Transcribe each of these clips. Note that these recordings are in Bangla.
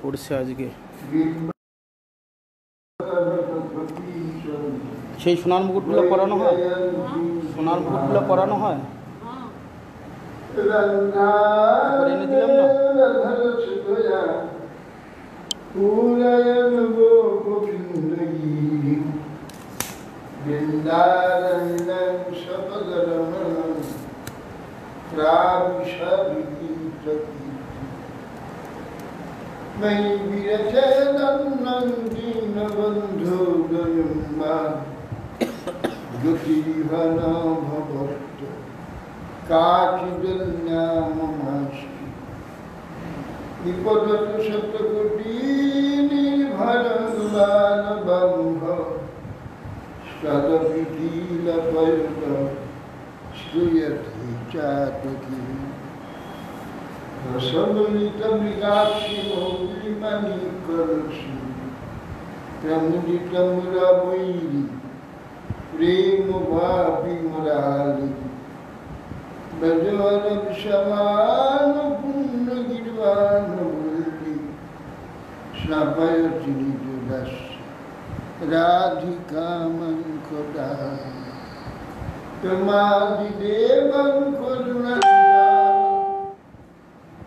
পড়ছে আজকে সেই সোনার মুকুটগুলো পরানো হয়, সোনার মুকুটগুলো পরানো হয়। এনে দিলাম না। प्रेम भाभी मुरारी बजवर समान पुण्य गिरवान बोली स्नापय चिनिजुदास राधिका मन खोदा तमादि देवन करुणा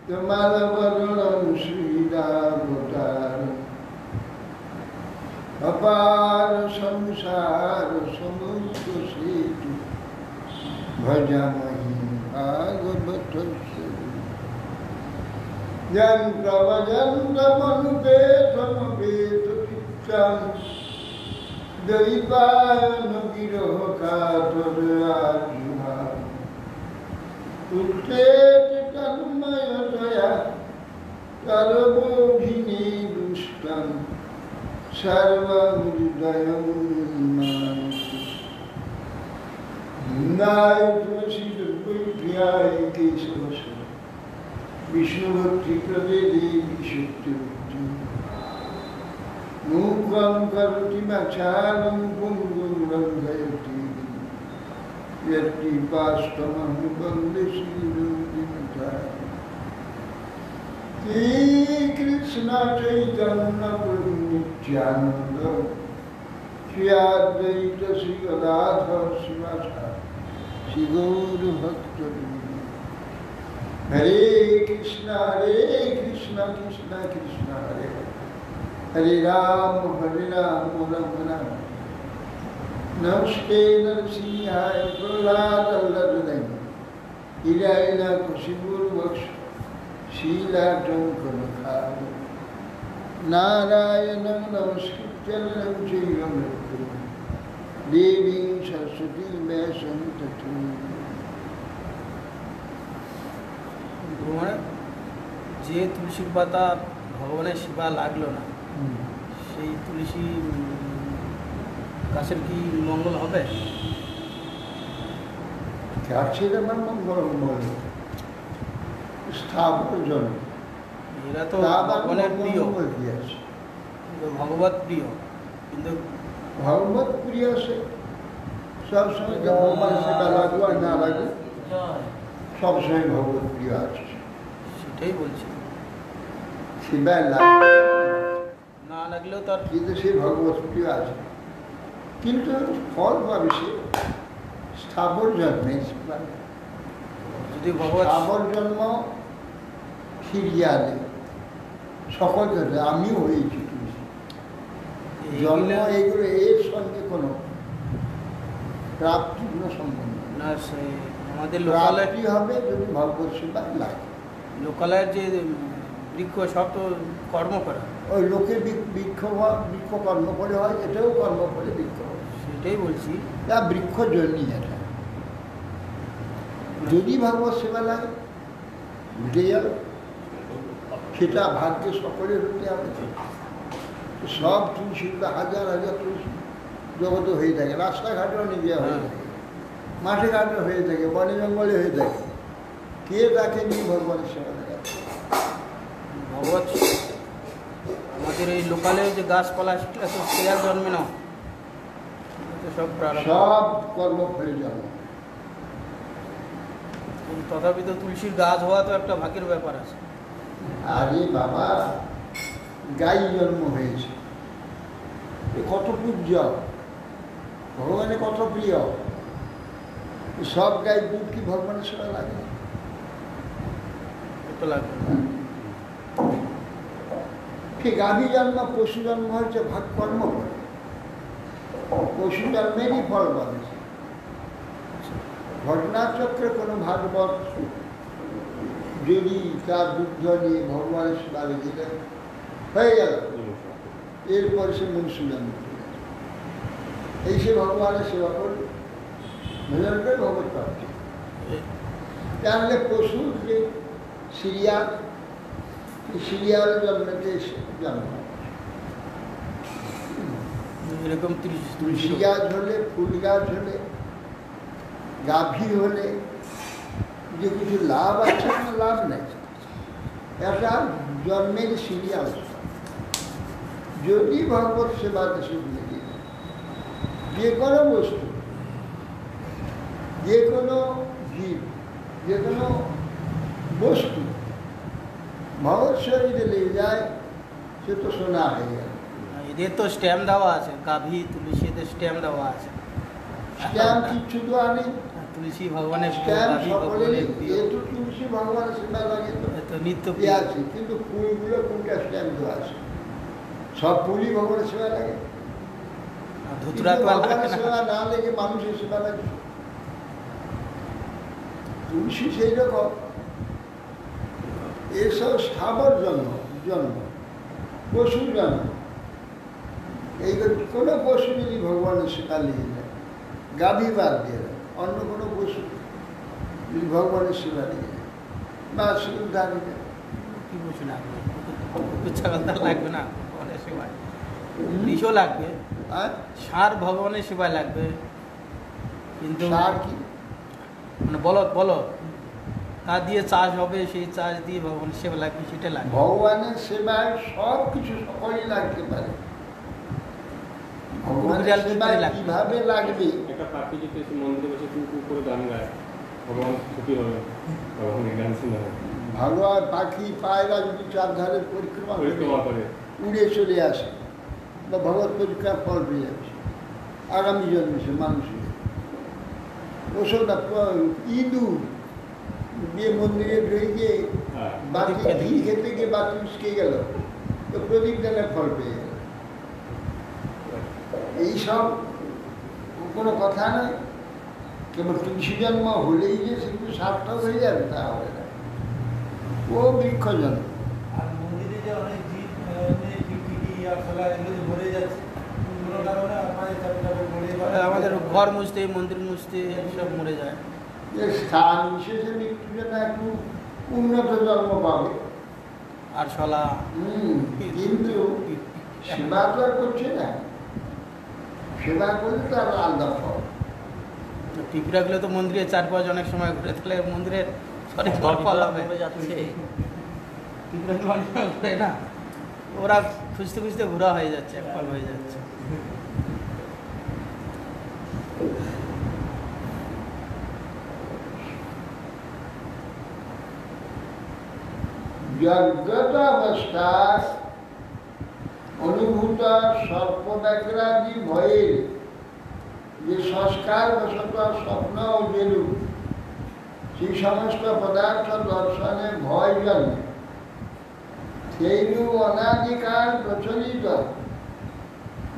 तमाल वरुणं श्रीरावतार अपार संसार समुद्र सेतु भजामहि भागवत यन्त्रमनुपेतमपेत चित्तं दैवायन विरह कातर आजिहा उत्तेज तन्मयतया सर्वोभिने दुष्टं सर्वहृदयं नाय तुलसी दुर्गुभ्याय केशवश विष्णुभक्ति प्रदे देवी शक्तिवती मूकं करोति वाचालं पुंगुं लङ्घयति यत्कृपास्तमहं वन्दे श्रीगुरुं हे कृष्ण चैतन्य प्रभु नित्यानंद श्री अद्वैत श्री गदाधर शिवाचार्य श्री गौर भक्त हरे कृष्ण कृष्ण कृष्ण हरे हरे राम राम राम नमस्ते नरसिंहाय प्रहलाद वल्लभ हिरण्यकशिपुर्वक्ष शीलाटंकनखाय नारायणं नमस्कृत्य नरं चैव नरोत्तमं देवीं सरस्वतीं व्यासं ततो যে তুলসীর পাতা ভগবানের সেবা লাগলো না সেই তুলসী গাছের কি মঙ্গল হবে? গাছের আমার মঙ্গল স্থাপন জন্য এরা তো ভগবানের প্রিয়, ভগবত প্রিয়, কিন্তু ভগবত প্রিয় সে সবসময় ভগবান সেবা লাগু আর না লাগু সবসময় ভগবত প্রিয় আছে। সেটাই বলছি, সেবায় লাগবে না লাগলেও তার কিন্তু সে ভগবত প্রিয় আছে, কিন্তু ফল পাবে সে স্থাবর জন্মে। যদি ভগবত স্থাবর জন্ম ফিরিয়ে আনে সকল জন্য। আমিও হয়েছি তুলসী জন্ম, এগুলো এর সঙ্গে কোনো প্রাপ্তি কোনো সম্বন্ধ নেই। না, সে আমাদের লোকালয় প্রাপ্তি হবে যদি ভগবত সেবায় লাগে। লোকালয়ের যে বৃক্ষ সব তো কর্ম করা, ওই লোকে বৃক্ষ কর্ম করে হয়, এটাও কর্ম করে বৃক্ষ হয়। সেটাই বলছি। তা বৃক্ষ জন্যই এটা। যদি ভগবত সেবা লাগে উঠে যাবে, সেটা ভাগ্যে সকলের হতে হবে। সব তুলসী হাজার হাজার তুলসী জগতে হয়ে থাকে, রাস্তাঘাটেও নিজে হয়ে থাকে, মাঠে ঘাটে হয়ে থাকে, বনে জঙ্গলে হয়ে থাকে। কে তাকে নিয়ে ভগবানের সেবা দেখাচ্ছে? ভগবত আমাদের এই লোকালে যে গাছপালা সেটা তো সেয়ার জন্মে না, সব প্রারব্ধ। সব কর্মফলে জন্ম। তথাপি তো তুলসীর গাছ হওয়া তো একটা ভাগ্যের ব্যাপার আছে। আরে বাবা, গাই জন্ম হয়েছে, এ কত পূজ্য, ভগবানের কত প্রিয়। সব গাই দুধ কি ভগবানের সেবা লাগে? তো লাগবে না। সে গাভী জন্ম, পশু জন্ম হয়েছে ভাগ কর্ম করে, পশু জন্মেরই ফল পাবে। ঘটনাচক্রে কোনো ভাগবত যদি তার দুগ্ধ নিয়ে ভগবানের সেবা লেগে হয়ে গেল, এরপরে সে মনুষ্য জন্ম চলে যাবে। এই সে ভগবানের সেবা করবে, ভজন করে ভগবত প্রাপ্তি। তাহলে পশুর যে সিরিয়াল, সিরিয়াল জন্মেতে জন্ম, এরকম তুলসী গাছ হলে, ফুল গাছ হলে, গাভী হলে যে কিছু লাভ আছে না লাভ নেই, একটা জন্মের সিরিয়াল। যদি ভগবত সেবাতে শুনে যে কোনো বস্তু, যে কোনো জীব, যে কোনো বস্তু ভগবত শরীরে লেগে যায়, সে তো সোনা হয়ে গেল। এদের তো স্ট্যাম্প দেওয়া আছে, গাভী তুলসী এদের স্ট্যাম্প দেওয়া আছে। স্ট্যাম্প কিচ্ছু তো আনে, তুলসী ভগবানের প্রিয়, স্ট্যাম্প গাভী সকলেরই। ভগবানের প্রিয়। এ তো তুলসী ভগবানের সেবা লাগে তো এ তো নিত্য এ প্রিয়। আছে, কিন্তু ফুলগুলো কোনটা স্ট্যাম্প দেওয়া আছে? সব ফুলই ভগবানের সেবা লাগে। ধুতরা কিন্তু তো লাগে ভগবানের না। সেবা না লেগে মানুষের সেবা লাগে। তুলসী সেই রকম, এসব স্থাবর জন্ম, পশু জন্ম। এই কোনো পশু যদি ভগবানের সেবা লেগে যায়, গাভী বাদ দিয়ে দেয়, অন্য কোনো পশু যদি ভগবানের সেবা লেগে যায়, বা শুধু দাঁড়িয়ে যায়, কি বলছি না, কুকুর ছাগল তার লাগবে না ভগবানের সেবায়, বিষও লাগবে, আর সার ভগবানের সেবায় লাগবে, কিন্তু সার কি? মানে বলো তা দিয়ে চাষ হবে, সেই চাষ দিয়ে ভগবানের সেবা লাগবে, সেটা লাগবে। ভগবানের সেবায় সব কিছু সকলেই লাগতে পারে। ভগবানের বিড়াল সেবায় কিভাবে লাগবে? কিভাবে লাগবে? একটা পাখি যদি এসে মন্দিরে বসে কু করে গান গায়, ভগবান খুশি হবে, ভগবানের গান শুনে হবে। ভগবান পাখি পায়রা যদি চারধারে পরিক্রমা করে উড়ে চলে আসে, বা ভগবত পরীক্ষার ফল পেয়ে যাচ্ছে, আগামী জন্মে সে মানুষের। ওসব না, ইঁদুর দিয়ে মন্দিরে ঢুকে বাতি ঘি খেতে গিয়ে বাতি উস্কে গেল, তো প্রদীপ দানের ফল পেয়ে গেল। এইসব কোনো কথা নয়। কেবল তুলসী জন্ম হলেই যে সেগুলো সার্থক হয়ে যাবে তা হবে না, ও বৃক্ষ জন্ম। আর মন্দিরে যে অনেক জীব টিকটিকি আর খোলা এগুলো মরে যাচ্ছে, কোনো কারণে আমাদের চাপে মরে যায়। আমাদের ঘর মুছতে, মন্দির মুছতে সব মরে যায়। যে স্থান বিশেষে মৃত্যুর জন্য একটু উন্নত জন্ম পাবে। আর শলা কিন্তু সেবা তো আর করছে না, সেবা করলে তো আর আলাদা ফল। পিঁপড়াগুলো তো মন্দিরের চারপাশ অনেক সময় ঘুরে, তাহলে মন্দিরের সঠিক ফল হবে যাচ্ছে। পিঁপড়াগুলো অনেক সময় ঘুরে না, ওরা খুঁজতে খুঁজতে ঘোরা হয়ে যাচ্ছে, এক ফল হয়ে যাচ্ছে। জাগ্রত অবস্থায় অনুভূত সর্পব্যাঘ্রাদি ভয়ের যে সংস্কার বশত স্বপ্ন ও যেরূপ সেই সমস্ত পদার্থ দর্শনে ভয় জন্মে, সেইরূপ অনাদিকাল প্রচলিত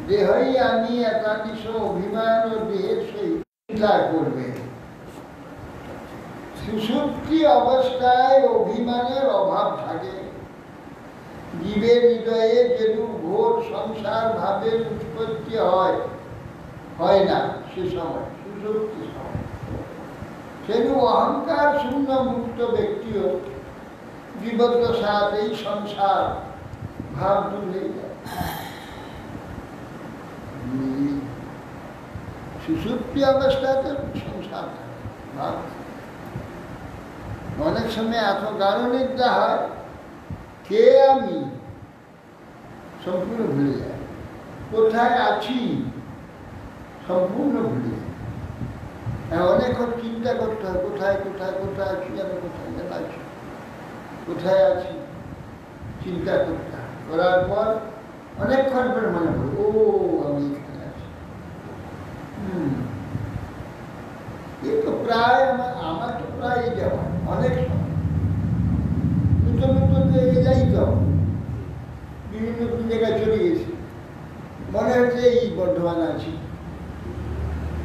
দেহই আমি একাদশ অভিমান ও দেহের সেই চিন্তা করবে। সুষুপ্তি অবস্থায় অভিমানের অভাব থাকে। জীবের হৃদয়ে যেরূপ ঘোর সংসার ভাবের উৎপত্তি হয় না সে সময়, সুষুপ্তি সময়, সেরূপ অহংকার শূন্য মুক্ত ব্যক্তিও জীবদ্দশাত এই সংসার ভাব দূর হয়ে যায়। সুষুপ্তি অবস্থাতে সংসার ভাব অনেক সময় এত গাঢ় নিদ্রা হয়, কে আমি সম্পূর্ণ ভুলে যায়, কোথায় আছি সম্পূর্ণ ভুলে যায়। অনেকক্ষণ চিন্তা করতে হয়, কোথায় কোথায় কোথায় আছি, আমি কোথায় যেন আছি, কোথায় আছি চিন্তা করতে হয়। করার পর অনেকক্ষণ পরে মনে পড়ে, ও আমি এখানে আছি। এ তো প্রায় আমার তো প্রায় যাওয়া অনেক সময় নতুন নতুন যাই তো বিভিন্ন নতুন জায়গায় চলে গেছি, মনে হচ্ছে এই বর্ধমান আছি,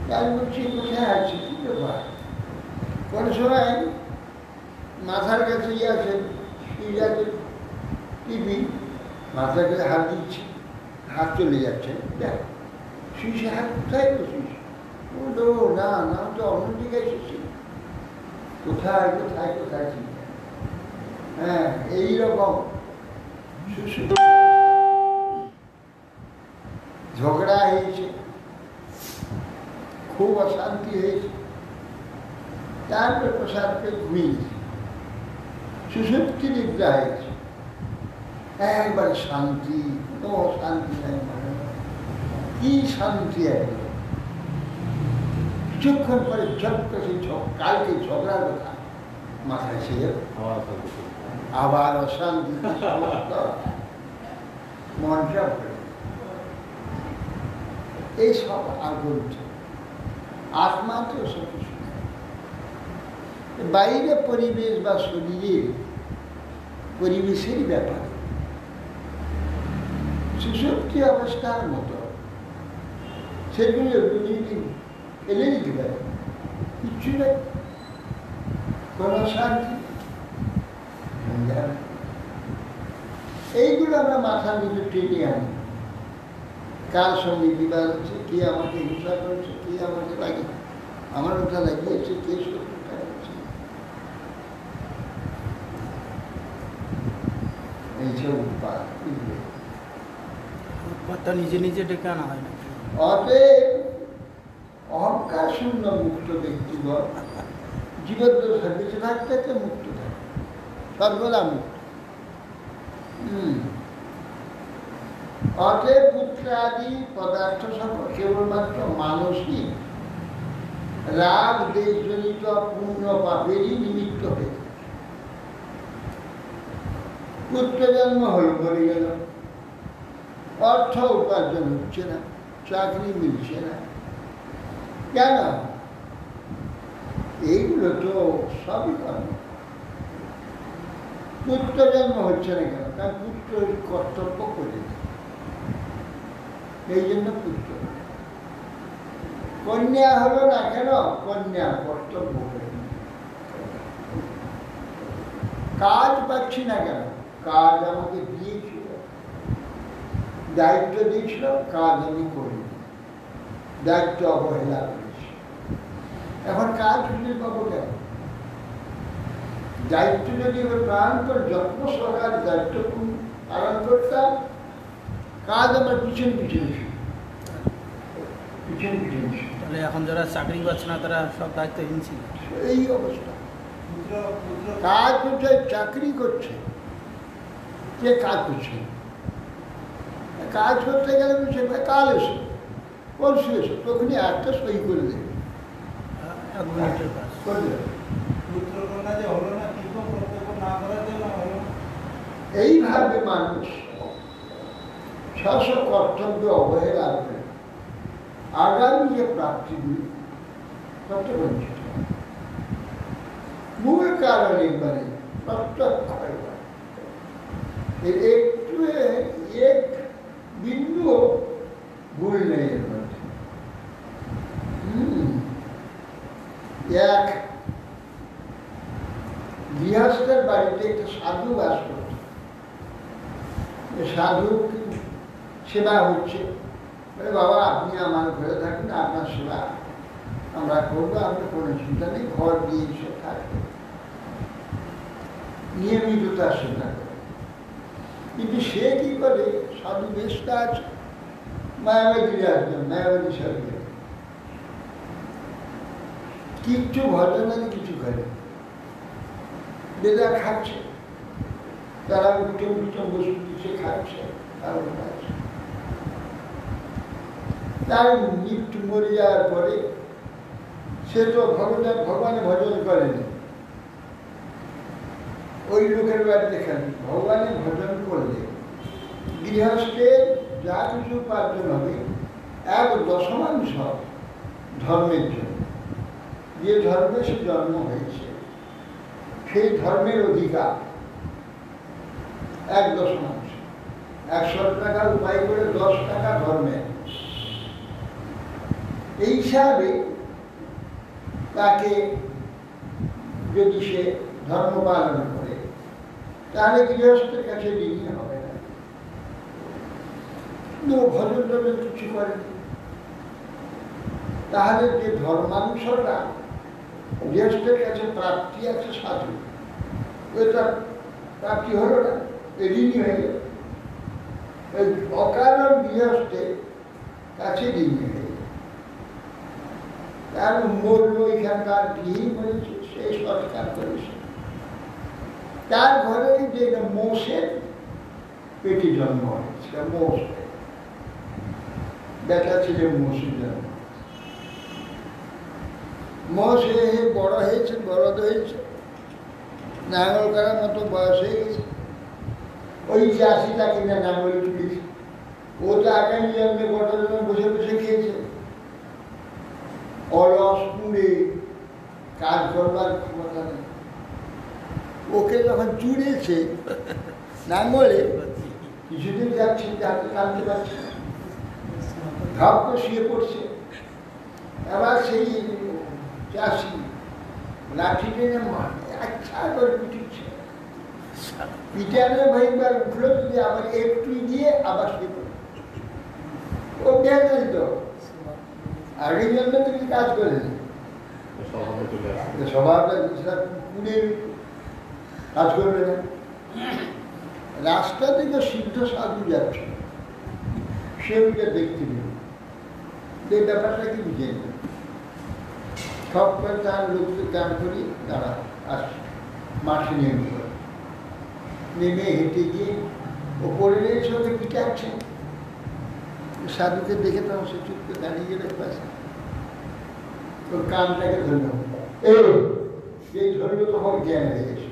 তাই বলছি কোথায় আছি, কি ব্যাপার। কোনো সময় মাথার কাছে আছে টিভি, মাথার কাছে হাত দিচ্ছি, হাত চলে যাচ্ছে, দেখ শুয়েছে, হাত কোথায় বসিস, বললো না না তো অন্যদিকে এসেছি, কোথায় কোথায় কোথায় চিন্তা। হ্যাঁ, এইরকম ঝগড়া হয়েছে, খুব অশান্তি হয়েছে, তারপর প্রসাদ পেয়ে ঘুমিয়েছে, সুষুপ্তি নিদ্রা হয়েছে, একবার শান্তি, কোনো শান্তি নাই, মানে কি শান্তি একবার। কিছুক্ষণ পরে চট করে কালকে ঝগড়ার কথা মাথায় সে আবার অশান্তি, মনটা ভরে এইসব আগুন। আত্মা তো সব কিছু বাইরে পরিবেশ বা শরীরের পরিবেশের ব্যাপার, সুষুপ্তি অবস্থার মতো সেগুলো এলে দিতে পারে, কিচ্ছু নেই, কোনো শান্তি। এইগুলো আমরা মাথার মধ্যে টেনে আনি, কার সঙ্গে বিবাদ হচ্ছে, কে আমাকে হিংসা করেছে, কে আমাকে লাগিয়ে আমার ওটা লাগিয়েছে, কে শত্রুতা করছে, এইসব উৎপাদটা নিজে নিজে ডেকে আনা হয় না। অতএব অহংকার শূন্য মুক্ত ব্যক্তিগণ জীবদ্দশা বেঁচে থাকতে মুক্ত থাকে, সর্বদা মুক্ত। অতএব পুত্র আদি পদার্থ সব কেবলমাত্র মানসিক রাগ দেশজনিত পূর্ণ পাপেরই নিমিত্ত হয়ে থাকে। পুত্র জন্ম হল, বলে গেল, অর্থ উপার্জন হচ্ছে না, চাকরি মিলছে না, কেন? এইগুলো তো সবই কর্ম। পুত্র জন্ম হচ্ছে না কেন? কারণ পুত্র কর্তব্য করে, এই জন্য পুত্র। কন্যা হলো না কেন? কন্যা কর্তব্য করে। কাজ পাচ্ছি না কেন? কাজ আমাকে দিয়েছিল, দায়িত্ব দিয়েছিল, কাজ আমি করিনি, দায়িত্ব অবহেলা করেছি, এখন কাজ খুঁজে পাবো কেন? দায়িত্ব যদি প্রাণান্তর যত্ন সহকারে দায়িত্ব পালন করতাম, কাজ আমার পিছনে পিছনে পিছনে পিছনে। তাহলে এখন যারা চাকরি পাচ্ছে না তারা সব দায়িত্বহীন ছিল, এই অবস্থা। কাজ করছে, চাকরি করছে, কে কাজ করছে? কাজ করতে গেলে সে কাল এসো, পরশু এসো, তখনই একটা সই করে দেবে, এক মিনিটের কাজ করে দেবে। পুত্রকন্যা যে হলো না, কি কর্তব্য না করার জন্য হলো, এইভাবে মানুষ স্ব কর্তব্য অবহেলা করে আগামী যে প্রাপ্তিগুলি তত বঞ্চিত হয়। মূল কারণ একবারে প্রত্যক্ষ এর একটু এক বিন্দু ভুল নেই এর মধ্যে। এক গৃহস্থের বাড়িতে একটা সাধু বাস করত। সাধু সেবা হচ্ছে, বাবা আপনি আমার ঘরে থাকুন, আপনার সেবা আমরা করবো, আপনার কোনো চিন্তা নেই, ঘর দিয়ে সে থাকবে, নিয়মিত তার সেবা করে। কিন্তু সে কি করে, সাধু বেশ কাজ মায়াবাদী আসবেন, মায়াবাদী সাধু কিচ্ছু ভজনাদি কিছু করে, বেদা খাচ্ছে, তারা উঠে উঠে বসে সে খাচ্ছে, তার মৃত্যু মরে যাওয়ার পরে সে তো ভগবানের ভজন করেনি, ওই লোকের বাড়িতে খান। ভগবানের ভজন করলে গৃহস্থের যা কিছু উপার্জন হবে 1/10 ধর্মের জন্য, যে ধর্মে সে জন্ম হয়েছে সেই ধর্মের অধিকার 1/10, 100 টাকার উপায় করে 10 টাকা ধর্মের। এই হিসাবে তাকে যদি সে ধর্ম পালন করে তাহলে গৃহস্থের কাছে ঋণী হবে না। কিন্তু ভজন টজন কিছু করেনি, তাহলে যে ধর্মাংশটা গৃহস্থের কাছে প্রাপ্তি আছে সাধু, ওইটা প্রাপ্তি হলো না, ঋণী হয়ে গেল। ওই অকারণ গৃহস্থের কাছে ঋণী হয়ে গেল। তার মরল, এখানকার গৃহী বলেছে, সেই সৎকার করেছে। তার ঘরে যে মোষের পেটে জন্ম হয়েছে, মোষ বেটা ছিল, মোষের জন্ম। মোষ বড় হয়েছে, বড়দ হয়েছে, নাঙল করার মতো বয়স হয়ে গেছে। ওই চাষিটা কিনা নাঙল তুলেছে, ও তো আগামী জন্মে গোটা জন্য বসে বসে খেয়েছে, অলস পুড়ে কাজ করবার ক্ষমতা নেই। ওকে যখন চুড়েছে নাঙলে, কিছুদিন যাচ্ছে, যাতে টানতে পারছে না, ঘাপ তো শুয়ে পড়ছে। আবার সেই চাষি লাঠি টেনে আচ্ছা করে পিটিচ্ছে, পিটানে ভাইবার উঠলো, যদি আবার একটু দিয়ে আবার শুয়ে পড়ে। ও দেখেন তো আগের জন্য তুমি কাজ করে স্বভাবটা পুড়ে কাজ করবে না। রাস্তা থেকে সিদ্ধ সাধু যাচ্ছে, সে ওইটা দেখতে পেল, এই ব্যাপারটা কি বুঝে নেবে, সব করে তার লোককে গান করি তারা আসছে, মাসে নেমে হেঁটে গিয়ে ওপরে সঙ্গে পিটাচ্ছে। সাধুকে দেখে তখন সে চুপকে দাঁড়িয়ে গেলে পাশে, তোর কানটাকে ধরল, এই ধরল, তখন জ্ঞান হয়ে গেছে।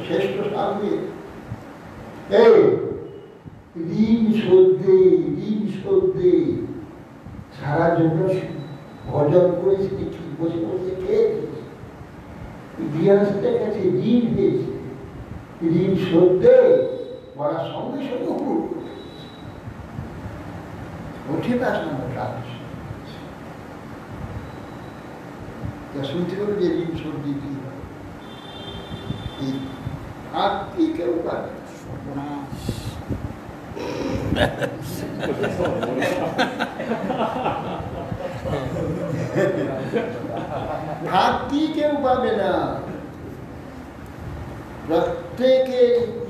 শ্রেষ্ঠ সাধু ঋণ শোধে সারা জন্য ভজন করেছে, ঠিক বসে বসে খেয়েছে, গৃহস্থের কাছে ঋণ হয়েছে, ঋণ শোধে বলার সঙ্গে সঙ্গে উঠে আসলাম কাজ শুনতে পারো যে ঋণ শোধ দিতে হবে। আর কি কেউ পারে ভাবটি কেউ পাবে না, প্রত্যেকে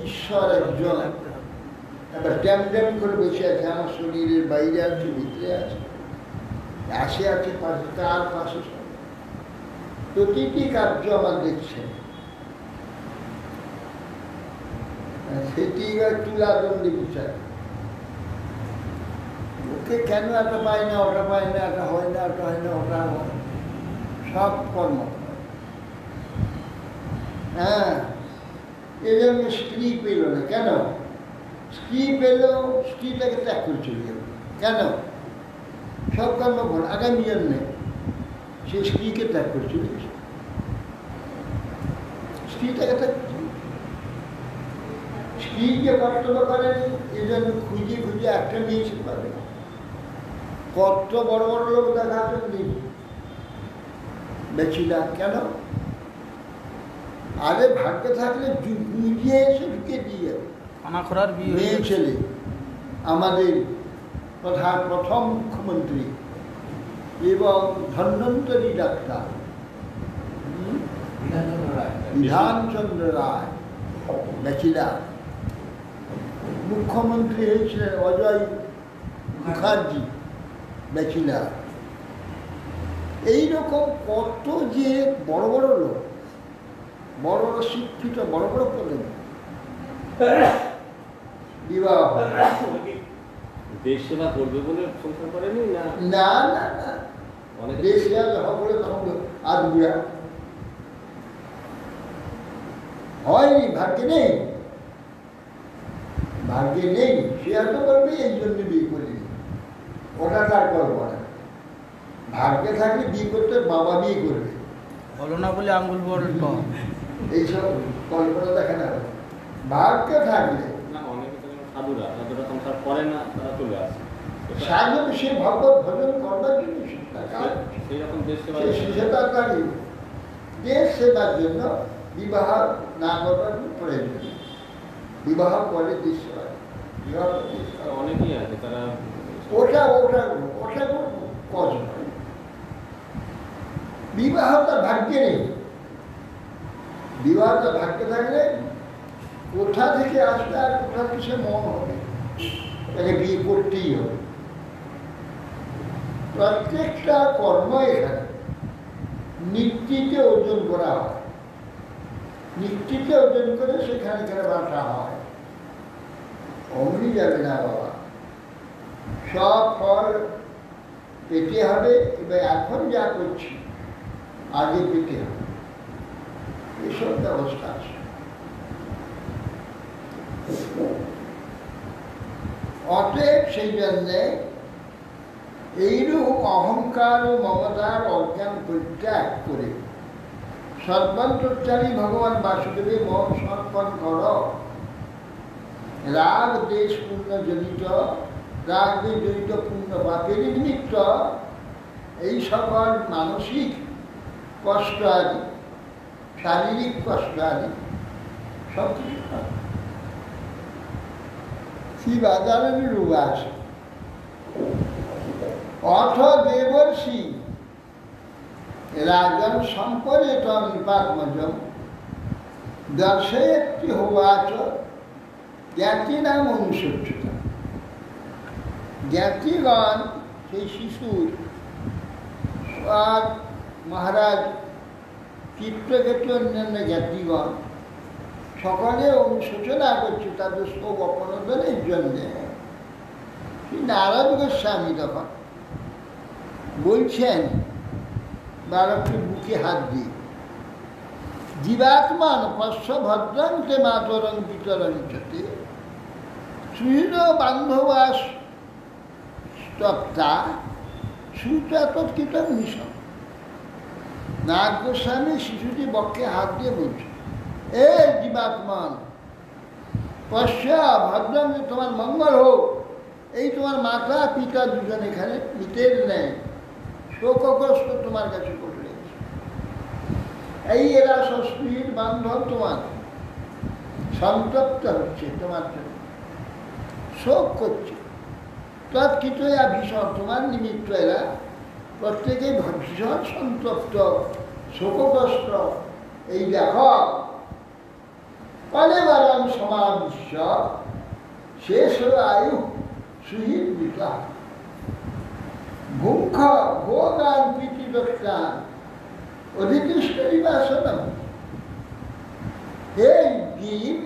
ঈশ্বর একজন। এবার ট্যাম ট্যাম করে বসে আছে, আমার শরীরের বাইরে আছে, ভিতরে আছে, আসে আছে পাশে, তার পাশে প্রতিটি কার্য আমার দেখছে। সেটি তুলাদণ্ডী বিচার, ওকে কেন এটা পায় না, ওটা পায় না, এটা হয় না, ওটা হয় না, ওটা হয়, সব কর্ম। হ্যাঁ, এজন্য স্ত্রী পেল না। কেন? স্ত্রী পেল, স্ত্রীটাকে ত্যাগ করে চলে গেল। কেন? সব কর্ম ভুল, আগামী জন্মে সে স্ত্রীকে ত্যাগ করে চলে গেছে। স্ত্রীটাকে ত্যাগ করে চলে গেছে। স্ত্রীকে কর্তব্য করেনি, এজন্য খুঁজে খুঁজে একটা নিয়েছে পাবে। কত বড় বড় লোক দেখা যাচ্ছে বেচিলা। কেন? আরে ভাগ্যে থাকলে বুঝিয়ে এসে ঢুকে দিয়ে অনাখরার বিয়ে মেয়ে ছেলে আমাদের প্রথম মুখ্যমন্ত্রী এবং ধন্বন্তরী ডাক্তার বিধানচন্দ্র রায় বেচিলা, মুখ্যমন্ত্রী হয়েছিলেন অজয় মুখার্জি বেচিলা। এইরকম কত যে বড় বড় লোক, বড় বড় শিক্ষিত, বড় বড় পদে বিবাহ। দেশ সেবা করবে বলে সংসার করেনি? না না না না, দেশ সেবা বলে তখন আজ বুড়া হয়নি, ভাগ্যে নেই, ভাগ্যে নেই। সে এত করবে এই জন্য বিয়ে করিনি, ওটা তার কল্পনা। ভাগ্যে থাকলে বিয়ে করতে বাবা বিয়ে করবে, বলো না বলে আঙ্গুল বড় কম। এইসব কল্পনা দেখে না। ভাগ্যে থাকলে না, অনেকে তো সাধুরা সংসার করে না, তারা চলে আসে। সাধু সে ভগবত ভজন করবার জন্য সেই রকম দেশ সেবা সেবা করি। দেশ সেবার জন্য বিবাহ না করবার প্রয়োজন। বিবাহ করে দেশ সেবা, বিবাহ অনেকেই আছে তারা ওটা ওটা ওটা কজ নয়। বিবাহ তার ভাগ্যে নেই। বিবাহ তার ভাগ্যে থাকলে কোথা থেকে আসবে আর কোথা থেকে সে মন হবে, তাকে বিয়ে করতেই হবে। প্রত্যেকটা কর্ম এখানে নিশ্চিতে অর্জন করা হয়, নিশ্চিতে অর্জন করে সেখানে এখানে বাঁচা হয়। অমনি যাবে না বাবা, সব ফল পেতে হবে। এবার এখন যা করছি আগে পেতে হবে, এসব ব্যবস্থা আছে। অতএব সেই জন্যে এইরূপ অহংকার ও মমতার অজ্ঞান পরিত্যাগ করে সর্বান্তর্যামী ভগবান বাসুদেবে মন সমর্পণ কর। রাগ দেশ পূর্ণ জনিত, রাগ দেশ জনিত পূর্ণ পাপের নিমিত্ত এই সকল মানসিক কষ্ট আদি, শারীরিক কষ্ট আদি সব কিছু শিবাজারের রোগ আছে। অথ দেবর্ষি রাজন সম্পরেতম নিপাত্মজম দর্শয়তি হোবাচ জ্ঞাতিনাম অনুসচ্ছতা। জ্ঞাতিগণ সেই শিশুর আর মহারাজ চিত্রকেতু অন্যান্য জ্ঞাতিগণ সকলে অনুশোচনা করছে তাদের শোক অপনোদনের জন্যে। নারদ গোস্বামী তখন বলছেন বালকটির বুকে হাত দিয়ে, জীবাত্মান পশ্য ভদ্রান্তে মাতরং বিতরঞ্চতে সুহৃদ বান্ধবাস তপ্তা সুচাতৎকৃতং মিশন। নারদ গোস্বামী শিশুটি বক্ষে হাত দিয়ে বলছে, এ জীবাত্মান পশ্চা ভদ্রাম, তোমার মঙ্গল হোক। এই তোমার মাতা পিতা দুজন এখানে মৃতের নেয়, শোকগ্রস্ত তোমার কাছে পড়ে গেছে। এই এরা সস্ত্রীর বান্ধব তোমার সন্তপ্ত হচ্ছে, তোমার জন্য শোক করছে। তৎকৃত ভীষণ তোমার নিমিত্ত এরা প্রত্যেকেই ভীষণ সন্তপ্ত, শোকগ্রস্ত। এই দেখো কলেবরং সমাবিশ্য শেষ আয়ু সুহৃদ ভুঙ্খ ভোগান প্রীতিদত্তান অধিকৃষ্ট নিবাসনম। হে জীব,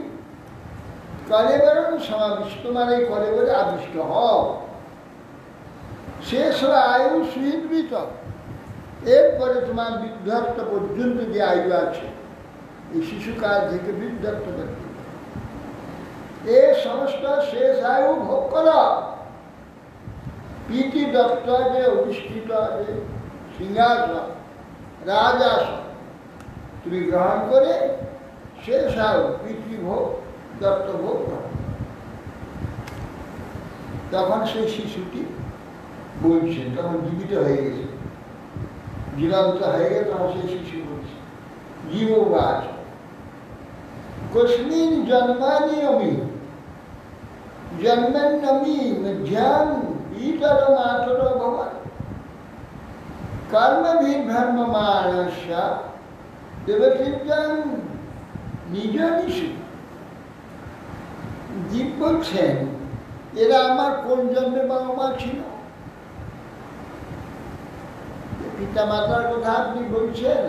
কলেবরং সমাবিষ্ট, তোমার এই কলেবরে আবিষ্ট হও। শেষ আয়ু সুহৃদ, এরপরে তোমার বৃদ্ধাত্ম পর্যন্ত যে আয়ু আছে, এই শিশুকাল থেকে বৃদ্ধাত্ম পর্যন্ত এ সমস্ত শেষ আয়ু ভোগ কর। পিটি দত্ত যে অধিষ্ঠিত আছে সিংহাসন রাজাসন তুমি গ্রহণ করে শেষ আয়ু পিতৃভোগ দত্তভোগ গ্রহণ। তখন সেই শিশুটি বলছে, তখন জীবিত হয়ে গেছে, জীবন্ত হয়ে গেছে, তখন সেই শিশু বলছে জীববাচ কস্মিন জন্মানি অমি জন্মন্নমি মধ্যম ইতর মাতর ভবান কর্মভির্ভ্রম্যমাণস্য দেবতীর্যং নিজ নিশু। জীব বলছেন এরা আমার কোন জন্মে বাবা মা ছিল? পিতা মাতার কথা আপনি বলছেন,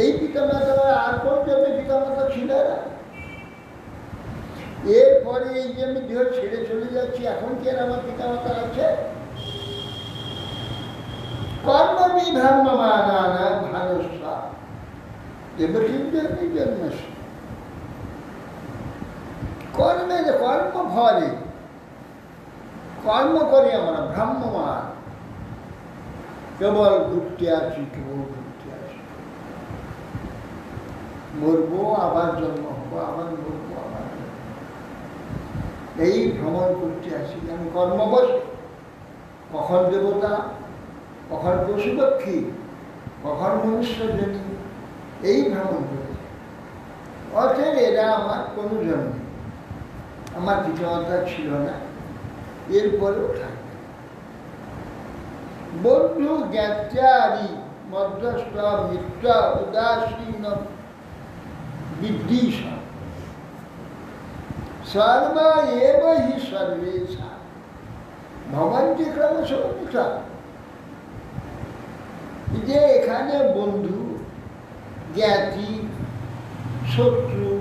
এই পিতা মাতা আর কোন জন্মে পিতা মাতা ছিল এরা? এরপরে এই যে আমি দেহ ছেড়ে চলে যাচ্ছি, এখন কি আর আমার পিতা মাতা আছে? কর্মবিভ্রম্যমাণানাং ভারস্য দেবতীর্যং জন্মস্য। কর্মের কর্ম ফলে কর্ম করে আমরা ভ্রাম্যমান, কেবল ঘুরতে আসি, কেবল ঘুরতে আসি, মরবো আবার জন্ম হবো, আবার মরবো আবার জন্ম, এই ভ্রমণ করতে আসি আমি কর্মবশ। কখন দেবতা, কখন পশু পক্ষী, কখন মনুষ্য জনী, এই ভ্রমণ করেছে। অতএব এরা আমার কোনো জন্ম, আমার পিতামাতা ছিল না, এরপরেও থাকবে। বন্ধু জ্ঞাত্যাদি মধ্যস্থ মিত্র উদাসীন বিদ্বিষ সর্বা এব হি সর্বেষা ভবন্তি ক্রমশ মিত্রা। যে এখানে বন্ধু, জ্ঞাতি, শত্রু,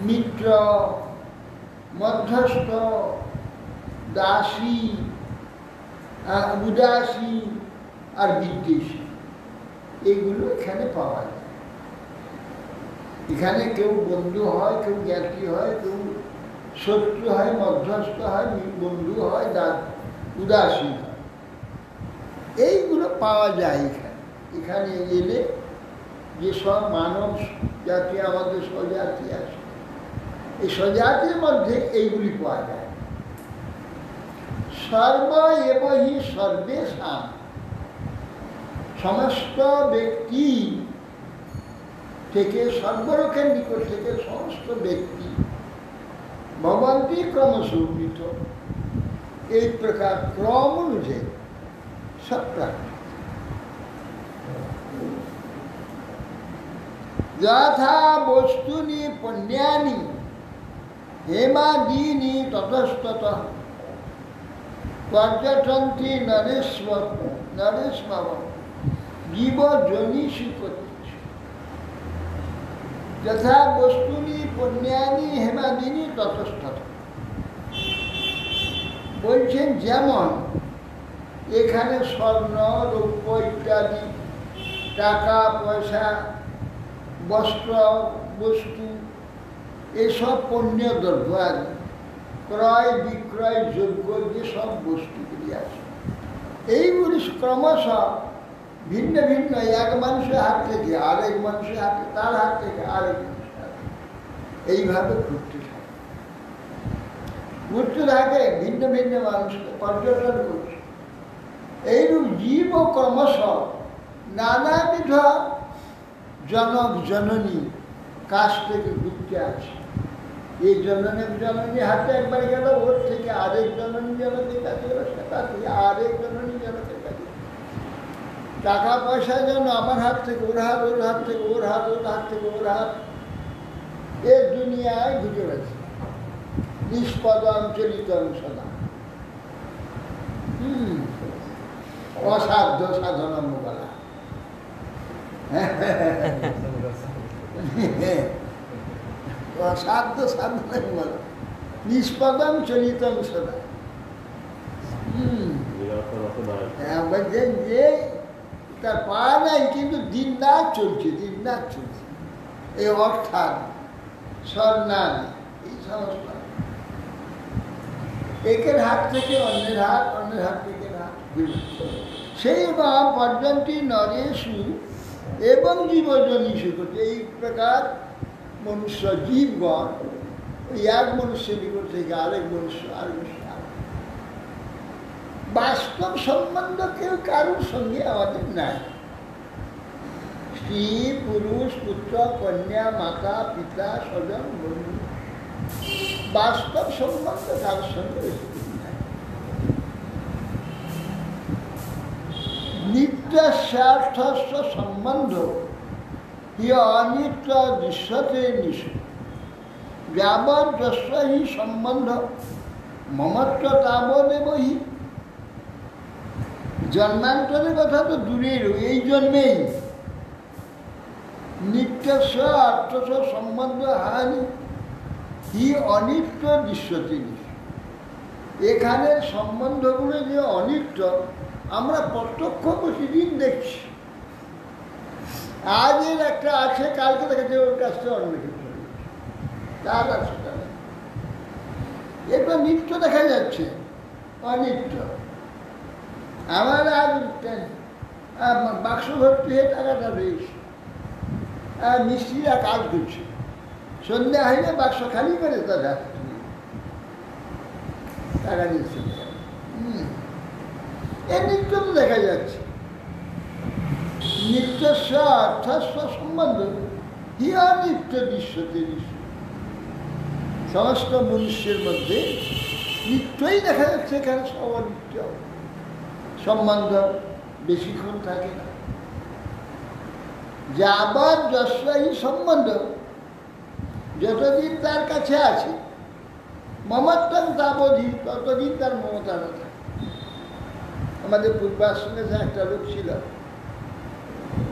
মিত্র, মধ্যস্থ, দাসী, উদাসী আর বিদ্বেষী, এইগুলো এখানে পাওয়া যায়। এখানে কেউ বন্ধু হয়, কেউ জ্ঞাতি হয়, কেউ শত্রু হয়, মধ্যস্থ হয়, বন্ধু হয়, উদাসী হয়, এইগুলো পাওয়া যায় এখানে। এখানে এলে যেসব মানব জাতি আমাদের স্বজাতি আছে, এই স্বজাতির মধ্যে এইগুলি পাওয়া যায়। সর্ব এব হি সর্বেষাং, সমস্ত ব্যক্তি থেকে, সর্বলোকের নিকট থেকে সমস্ত ব্যক্তি ভবন্তি ক্রমসৌমিত, এই প্রকার ক্রম অনুযায়ী সব প্রাপ্ত। যথা বস্তুনি পুণ্যানি হেমাদীনি ততস্ততঃ পর্যটন্তি নরেশ্বর জীবজনীষু করতেছে। যথা বস্তুনি পুণ্যানি হেমাদীনি ততস্ততঃ, বলছেন যেমন এখানে স্বর্ণ, রৌপ্য ইত্যাদি, টাকা পয়সা, বস্ত্র, বস্তু, এসব পণ্য দ্রব্য আদি ক্রয় বিক্রয় যোগ্য যেসব বস্তুগুলি আছে, এইগুলি ক্রমশ ভিন্ন ভিন্ন, এক মানুষের হাত থেকে আরেক মানুষের হাতে, তার হাত থেকে আরেক মানুষের হাতে, এইভাবে ঘুরতে থাকে। ঘুরতে থাকে, ভিন্ন ভিন্ন মানুষকে পর্যটন করছে। এইরূপ জীব ক্রমশ নানাবিধ জনক জননী কাছ থেকে ঘুরতে আছে। এই জননী হাতে একবার গেল, ওর থেকে আরেক জননী জনকের কাছে গেল, সেটা থেকে আরেক জননী জনকের কাছে। টাকা পয়সা যেন আমার হাত থেকে ওর হাত, ওর হাত থেকে ওর হাত, ওর হাত থেকে ওর হাত, এ দুনিয়ায় ঘুরে গেছে। নিষ্পদম চলিতম সদা, অসাধ্য সাধনম বলা, অসাধ্য সাধনম বলা, নিষ্পদম চলিতম সদা। বলছেন যে তার পা নাই, কিন্তু দিন রাত চলছে, দিন রাত চলছে। এই অর্থাৎ স্বর্ণাদি এই সমস্ত একের হাত থেকে অন্যের হাত, অন্যের হাত থেকে হাত, সেই বা পর্যন্তী নরেশু এবং জীবজনীষু, এই প্রকার মনুষ্য জীবগণ ওই এক মনুষ্যের নিকট থেকে আরেক মনুষ্য, আরেক মনুষ্য, বাস্তব সম্বন্ধ কেউ কারোর সঙ্গে আমাদের নাই। স্ত্রী, পুরুষ, পুত্র, কন্যা, মাতা, পিতা, স্বজন, বন্ধু, বাস্তব সম্বন্ধ কারোর সঙ্গে নাই। নিত্য স্বার্থস্থ সম্বন্ধ হি অনিত্য দৃশ্যতে নিষু যাবৎ যস্য হি সম্বন্ধ মমত্ব তাবদেব হি। জন্মান্তরের কথা তো দূরের, এই জন্মেই নিত্যস্ব অর্থস্ব সম্বন্ধ হানি হি অনিত্য দৃশ্যতে নিষু। এখানের সম্বন্ধগুলো যে অনিত্য আমরা প্রত্যক্ষ প্রতিদিন দেখছি। আজের একটা আছে, কালকে দেখাচ্ছে ওর কাছ থেকে অন্য কিছু, তার আছে, এটা নিত্য দেখা যাচ্ছে, অনিত্য। আমার আজ বাক্স ভর্তি হয়ে টাকাটা রয়েছে, মিস্ত্রিরা কাজ করছে, সন্ধ্যা হইলে বাক্স খালি করে তারা টাকা দিচ্ছে। এ নিত্য তো দেখা যাচ্ছে। নিত্যস্ব অর্থস্ব সম্বন্ধ হি অনিত্য দৃশ্যতে দৃশ্য। সমস্ত মনুষ্যের মধ্যে নিত্যই দেখা যাচ্ছে, এখানে সব অনিত্য। সম্বন্ধ বেশিক্ষণ থাকে না। যাবৎ যস্য হি সম্বন্ধ, যতদিন তার কাছে আছে, মমত্বম তাবধি, ততদিন তার মমতা না থাকে। আমাদের পূর্বাশ্রমে একটা লোক ছিল,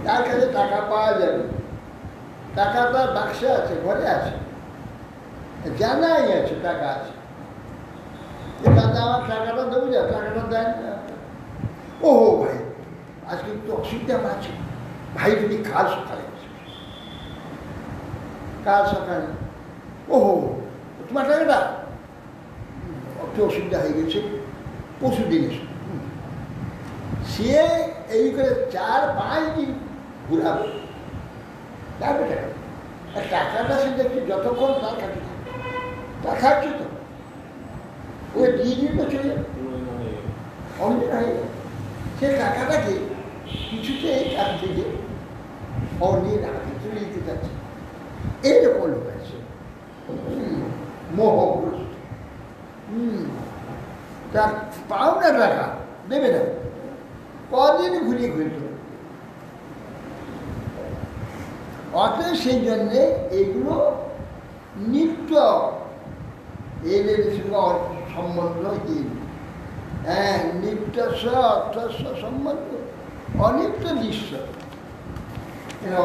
তার কাছে টাকা পাওয়া যাবে, টাকা তার বাক্সে আছে, ঘরে আছে, জানাই আছে টাকা আছে, দাদা আমার টাকাটা দেবো, যা টাকাটা দেন না। ও ভাই আজকে একটু অসুবিধা আছে ভাই, তুমি কাল সকালে, কাল সকালে, ওহো তোমার টাকাটা একটু অসুবিধা হয়ে গেছে, পরশু দিন এসো। সে এই করে 4-5 দিন ঘুরাবে, তারপরে টাকাটা সে দেখছি যতক্ষণ তার কাছে টাকা হচ্ছে তো ওই দিয়ে দিয়ে তো চলে যাবে, অনেক হয়ে যাবে। সে টাকাটাকে কিছুতে এই কাজ থেকে অন্যের হাতে তুলে দিতে চাচ্ছে, এইরকম লোক আছে, মোহগ্রস্ত। তার পাওনা টাকা দেবে না, কদিন ঘুরিয়ে ঘুরতে। অতএব সেই জন্যে এগুলো নিত্য, এদের সঙ্গে সম্বন্ধ হ্যাঁ, নিত্যস্ব অর্থস্ব সম্বন্ধ অনিত্য দৃশ্য,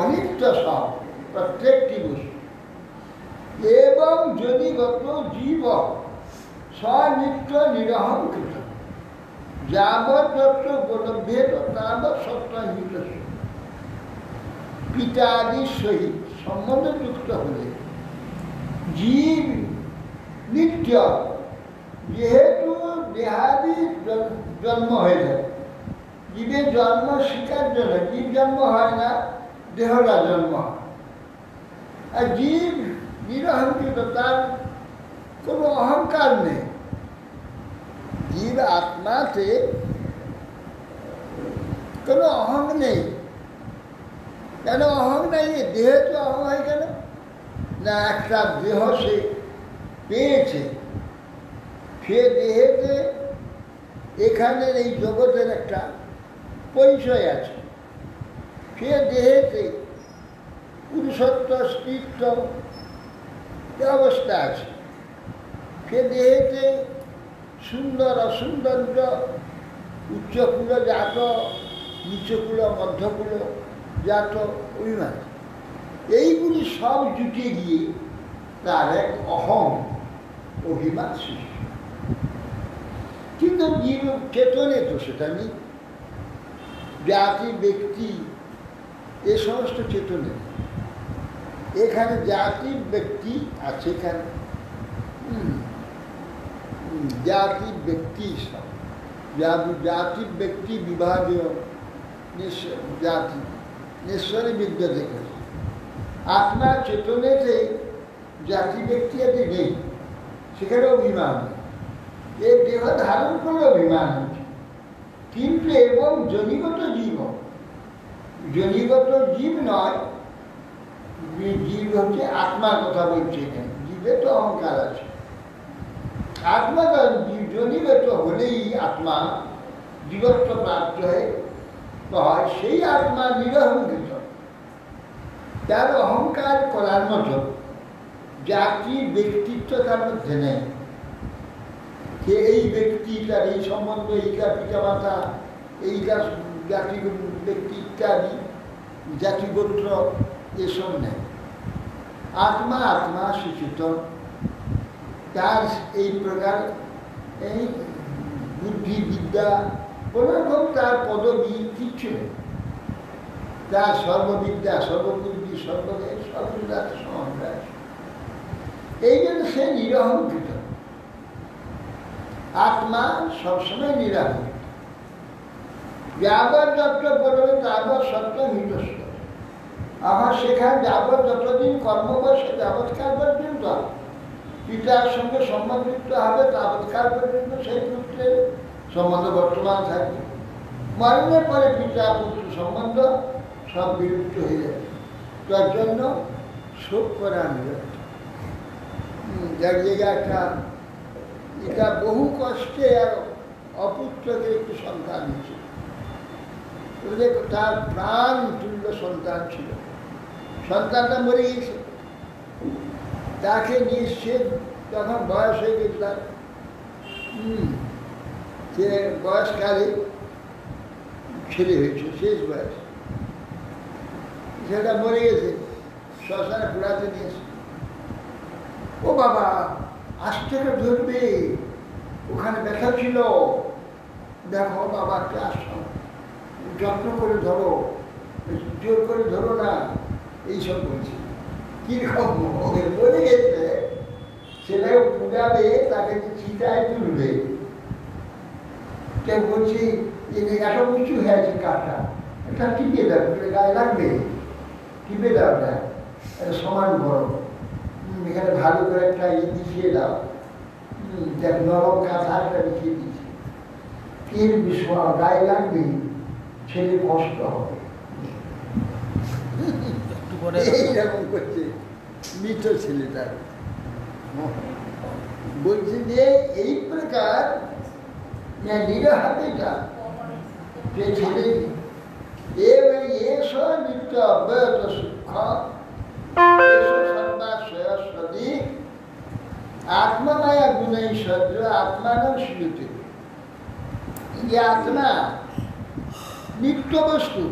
অনিত্য সব প্রত্যেকটি বস্তু। এবং যদি গত জীব স্বনিত্য নিরহংকৃত যাবৎ যত্র গোলভেদ তাবৎ সত্ত্বহিত পিতাদির সহিত সম্বন্ধযুক্ত হলে জীব নিত্য, যেহেতু দেহাদি জন্ম হয়ে যায়, জীবের জন্ম শিকার জন্য, জীব জন্ম হয় না, দেহরা জন্ম হয়। আর জীব নিরহংকৃত, তার কোনো অহংকার নেই। জীব আত্মাতে কোনো অহং নেই। কেন অহং নেই? দেহে তো অহং হয় কেন না, একটা দেহ সে পেয়েছে, সে দেহেতে এখানের এই জগতের একটা পরিচয় আছে, সে দেহেতে পুরুষত্ব স্ত্রীত্ব অবস্থা আছে, সে দেহেতে সুন্দর অসুন্দর্য, উচ্চকুল জাত, নিচকুল মধ্যকুল জাত অভিমান, এইগুলি সব জুটে গিয়ে তার এক অহং অভিমান সৃষ্টি। কিন্তু জীব চেতনে তো সেটা নেই, জাতি ব্যক্তি এ সমস্ত চেতনে। এখানে জাতি ব্যক্তি আছে, এখানে জাতি ব্যক্তি সব জাতি ব্যক্তি বিভাগীয় জাতি নিঃস্বরে বিদ্যা থেকে আত্মা চেতনেতে জাতি ব্যক্তি আদি নেই, সেখানে অভিমান এই দেহ ধারণ করে অভিমান হচ্ছে। কিন্তু এবং জনিগত জীব নয়, জীব হচ্ছে আত্মার কথা বলছে এখানে। জীবে তো অহংকার আছে, আত্মা জনিগত হলেই আত্মা জীবত্ব প্রাপ্ত হয়, সেই আত্মা নিরহঙ্কৃত। তার অহংকার করার মতো জাতি ব্যক্তিত্ব তার মধ্যে নেই। যে এই ব্যক্তি, তার এই সম্বন্ধ, এইটা পিতামাতা, এইটা জাতি ব্যক্তি ইত্যাদি জাতিগোত্র এসব নেই। আত্মা সচেতন, তার এই প্রকার এই বুদ্ধি বিদ্যা কোনো রকম তার পদবী কিচ্ছু নেই। তার সর্ববিদ্যা, সর্ববুদ্ধি, সর্বদেশ, সর্বদাতে সমাজ। এই জন্য সে নিরহঙ্কৃত। আত্মা সবসময় নিরাহঙ্কৃত। যাবৎ যত্র পড়বে তাবৎ সত্য মিতস্ব। আবার সেখানে যাবৎ যতদিন কর্ম বসে যাবৎকাল পর্যন্ত পিতার সঙ্গে সম্বন্ধযুক্ত হবে, তাবৎকাল পর্যন্ত সেই পুত্রের সম্বন্ধ বর্তমান থাকবে। মরণের পরে পিতা পুত্র সম্বন্ধ সব বিলুপ্ত হয়ে যাবে। তার জন্য শোক করা নিরর্থক। যার জায়গায় এটা বহু কষ্টে আর অপুত্রকে একটু সন্তান হয়েছিল। তার প্রাণ তুল্য সন্তান ছিল, সন্তানটা মরে গেছে। তাকে নিয়ে সে তখন বয়স হয়ে গেছিল, সে বয়সকালে ছেলে হয়েছে, শেষ বয়স। সেটা মরে গেছে, শ্মশানে পোড়াতে নিয়েছে। ও বাবা, আস্তে ধরবে, ওখানে ব্যথা ছিল, দেখো বাবাকে আসো, যত্ন করে ধরো, জোর করে ধরো না, এইসব বলছে। কিরকম মরে গেছে, ছেলেও পুজাবে, তাকে চিতায় তুলবে। কেউ বলছি এত উঁচু হয়েছে কাঠটা, এটা টিপে দাও, গায়ে লাগবে, টিপে দাও, এটা সমান বড়, এখানে ভালো করে একটা বিছিয়ে দাও, দেখ নরম কাঁথা একটা বিছিয়ে দিচ্ছি, এর বিষয় গায়ে লাগবে, ছেলে কষ্ট হবে। এইরকম করছে মৃত ছেলেটা। বলছে যে এই প্রকার নিরহাতেটা যে ছেলে এসব নিত্য অব্যয়ত সুখ সর্বাশ্রয়ী আত্মমায়া গুণৈশ্বর্য আত্মানব শ্রুতি। যে আত্মা নিত্য বস্তু,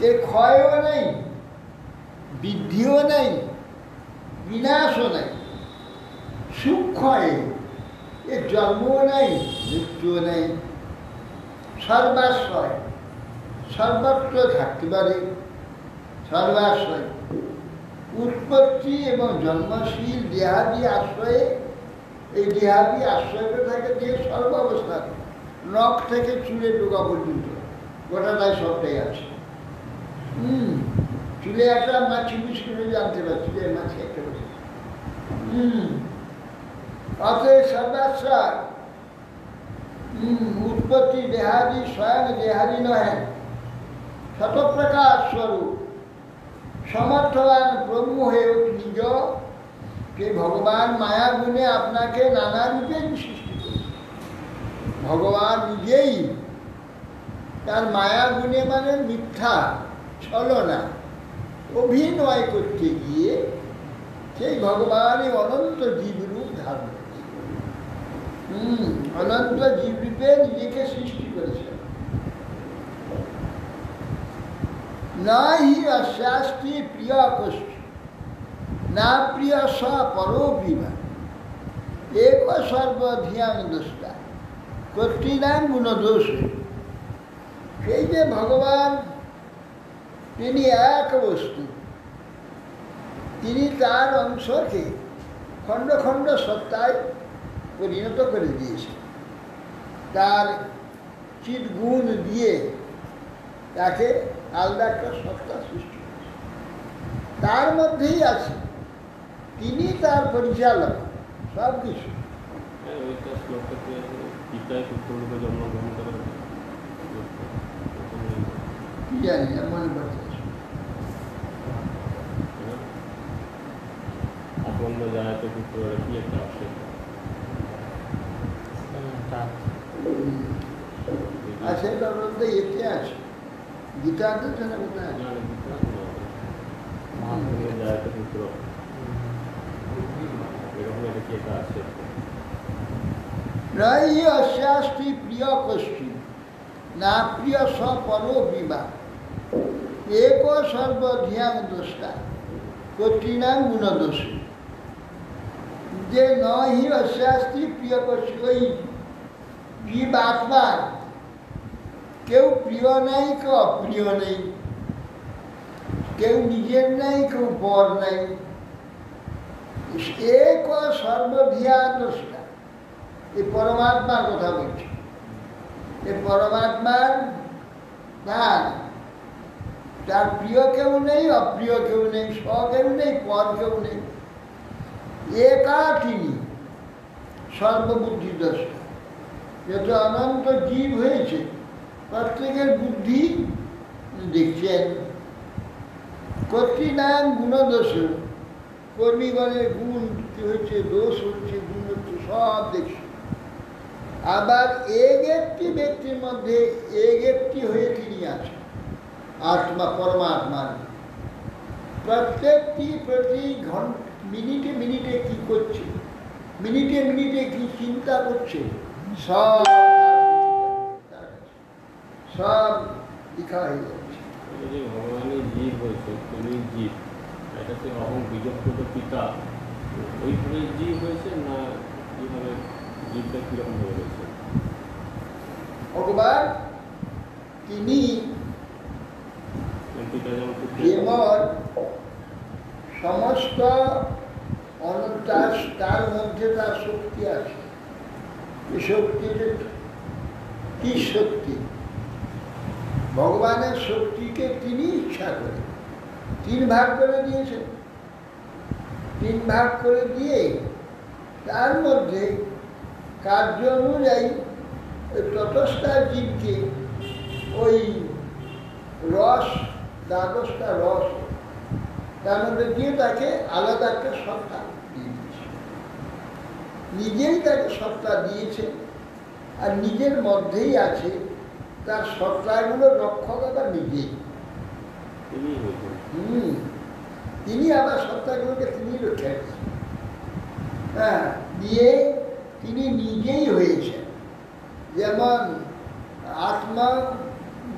এর ক্ষয়ও নেই, বৃদ্ধিও নেই, বিনাশও নেই, সুক্ষয়, এর জন্মও নেই, মৃত্যুও নেই, সর্বাশ্রয়, সর্বত্র থাকতে পারে, সর্বাশ্রয়, উৎপত্তি এবং জন্মশীল দেহাদি আশ্রয়ে, এই দেহাদি আশ্রয়টা থাকে যে সর্বাবস্থা, নখ থেকে চুলে ঢোকা পর্যন্ত গোটাটাই সবটাই আছে। চুলে একটা মাছি বিস্কুটে জানতে পারছি যে মাছি একটা বসে। অতএব সর্বাশ্রয়, উৎপত্তি দেহাদি স্বয়ং দেহাদি নহে, শতপ্রকাশ স্বরূপ, সমর্থবান প্রভু হয়ে নিজ যে ভগবান মায়া গুণে আপনাকে নানা রূপে সৃষ্টি করেছে। ভগবান নিজেই তার মায়া গুণে মানে মিথ্যা ছলনা অভিনয় করতে গিয়ে সেই ভগবানই অনন্ত জীবরূপ ধারণ করেছে। অনন্ত জীবরূপে নিজেকে সৃষ্টি করেছে। না হি অশাস্তি প্রিয় কষ্ট, না প্রিয় স পরোপিবা, এক সর্বধিয়াং দোষটা কর্তৃনাম গুণদোষ। সেই যে ভগবান, তিনি এক বস্তু, তিনি তার অংশকে খণ্ড খণ্ড সত্তায় পরিণত করে দিয়েছে। তার চিৎ গুণ দিয়ে তাকে আলাদা একটা সত্তা সৃষ্টি করেছে। তার মধ্যেই আছে, তিনি তার পরিচালক সব কিছু। ওইটা শ্লোকটাতে পিতায় পুত্ররূপে জন্মগ্রহণ করে কি জানি না, মনে পড়ছে আপন্ন যায় তো পুত্র কি একটা আসে আছে, তার মধ্যে এতে আছে, গীতাতে আছে না কোথায় আছে? যায় তো পুত্র এরকম এটা কি একটা আসে। নহি অস্যাস্তি প্রিয় কষ্টি না প্রিয় সপরো বিবাহ এক সর্বধিয়াং দোষটা কঠিনাং গুণদোষ। যে নহি অস্যাস্তি প্রিয় কষ্টি, ওই জীব আত্মার কেউ প্রিয় নাই, কেউ অপ্রিয় নেই, কেউ নিজের নাই, কেউ পর নাই। এক সর্বধিয়াং দোষটা, এই পরমাত্মার কথা বলছি। এই পরমাত্মার তার প্রিয় কেউ নেই, অপ্রিয় কেউ নেই, স্ব কেউ নেই, পর কেউ নেই, একা তিনি সর্ববুদ্ধি দশটা। যত অনন্ত জীব হয়েছে প্রত্যেকের বুদ্ধি দেখছেন। কর্তৃনাম গুণদোষ, কর্মীগণের গুণ কি হচ্ছে, দোষ হচ্ছে, গুণ হচ্ছে, সব দেখছে। আবার এক একটি ব্যক্তির মধ্যে এক একটি হয়ে তিনি আছেন, আত্মা পরমাত্মার। প্রত্যেকটি প্রতি মিনিটে মিনিটে কি করছে, মিনিটে মিনিটে কি চিন্তা করছে, সব সব লেখা হয়ে যাচ্ছে। যে ভগবানের জীব হয়েছে, তুমি জীব, এটা সে অহং বিজপ্ত পিতা ওইভাবে জীব হয়েছে না কিভাবে জীবটা কিরকম হয়ে গেছে? ভগবান তিনি পিতা যেমন যেমন সমস্ত তার মধ্যে তার শক্তি আছে। এই শক্তিটা কি শক্তি? ভগবানের শক্তিকে তিনি ইচ্ছা করে তিন ভাগ করে দিয়েছেন। তিন ভাগ করে দিয়ে তার মধ্যে কার্য অনুযায়ী তটস্থা জীবকে ওই রস, দ্বাদশটা রস তার মধ্যে দিয়ে তাকে আলাদা একটা সত্তা দিয়ে দিয়েছে। নিজেই তাকে সত্তা দিয়েছে, আর নিজের মধ্যেই আছে তার সত্তাগুলো রক্ষক আবার নিজেই। তিনি আবার সত্তাগুলোকে তিনি রক্ষা করেছেন। হ্যাঁ, দিয়ে তিনি নিজেই হয়েছেন। যেমন আত্মা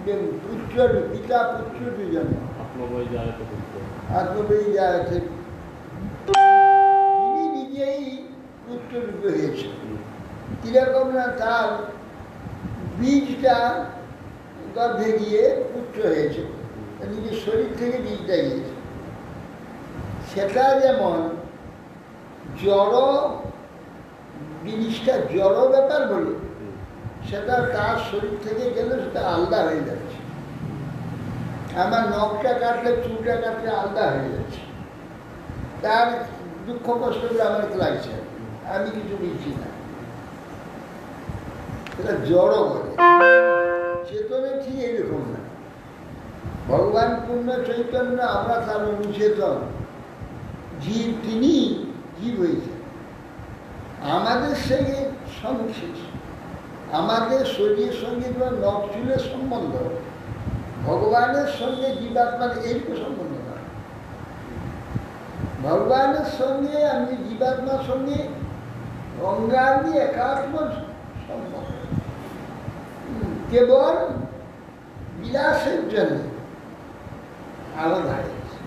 পুত্র, পিতা পুত্র দুজন, আত্মবই যায় তো পুত্র, আত্মবই যায়, তিনি নিজেই পুত্র রূপে হয়েছেন। কিরকম না, তার বীজটা গর্ভে গিয়ে পুত্র হয়েছে, নিজের শরীর থেকে বীজটা গিয়েছে। সেটা যেমন জড় জিনিসটা, জড় ব্যাপার বলে সেটা তার শরীর থেকে গেলে সেটা আলাদা হয়ে যাচ্ছে। আমার নখটা কাটলে, চুলটা কাটলে আলাদা হয়ে যাচ্ছে। তার দুঃখ কষ্টগুলো আমার লাগছে, আমি কিছু বুঝছি না, সেটা জড় বলে। চেতনে ঠিক এরকম না। ভগবান পূর্ণ চৈতন্য, আমরা তার অনুচেতন জীব, তিনি জীব হয়েছে। আমাদের সঙ্গে সংশ্লেষ, আমাদের শরীরের সঙ্গে নখ চুলের সম্বন্ধ, ভগবানের সঙ্গে জীবাত্মার এইরকম সম্বন্ধ না। ভগবানের সঙ্গে আমি জীবাত্মার সঙ্গে অঙ্গাঙ্গি একাত্ম সম্বন্ধ, কেবল বিলাসের জন্য আলাদা হয়েছে,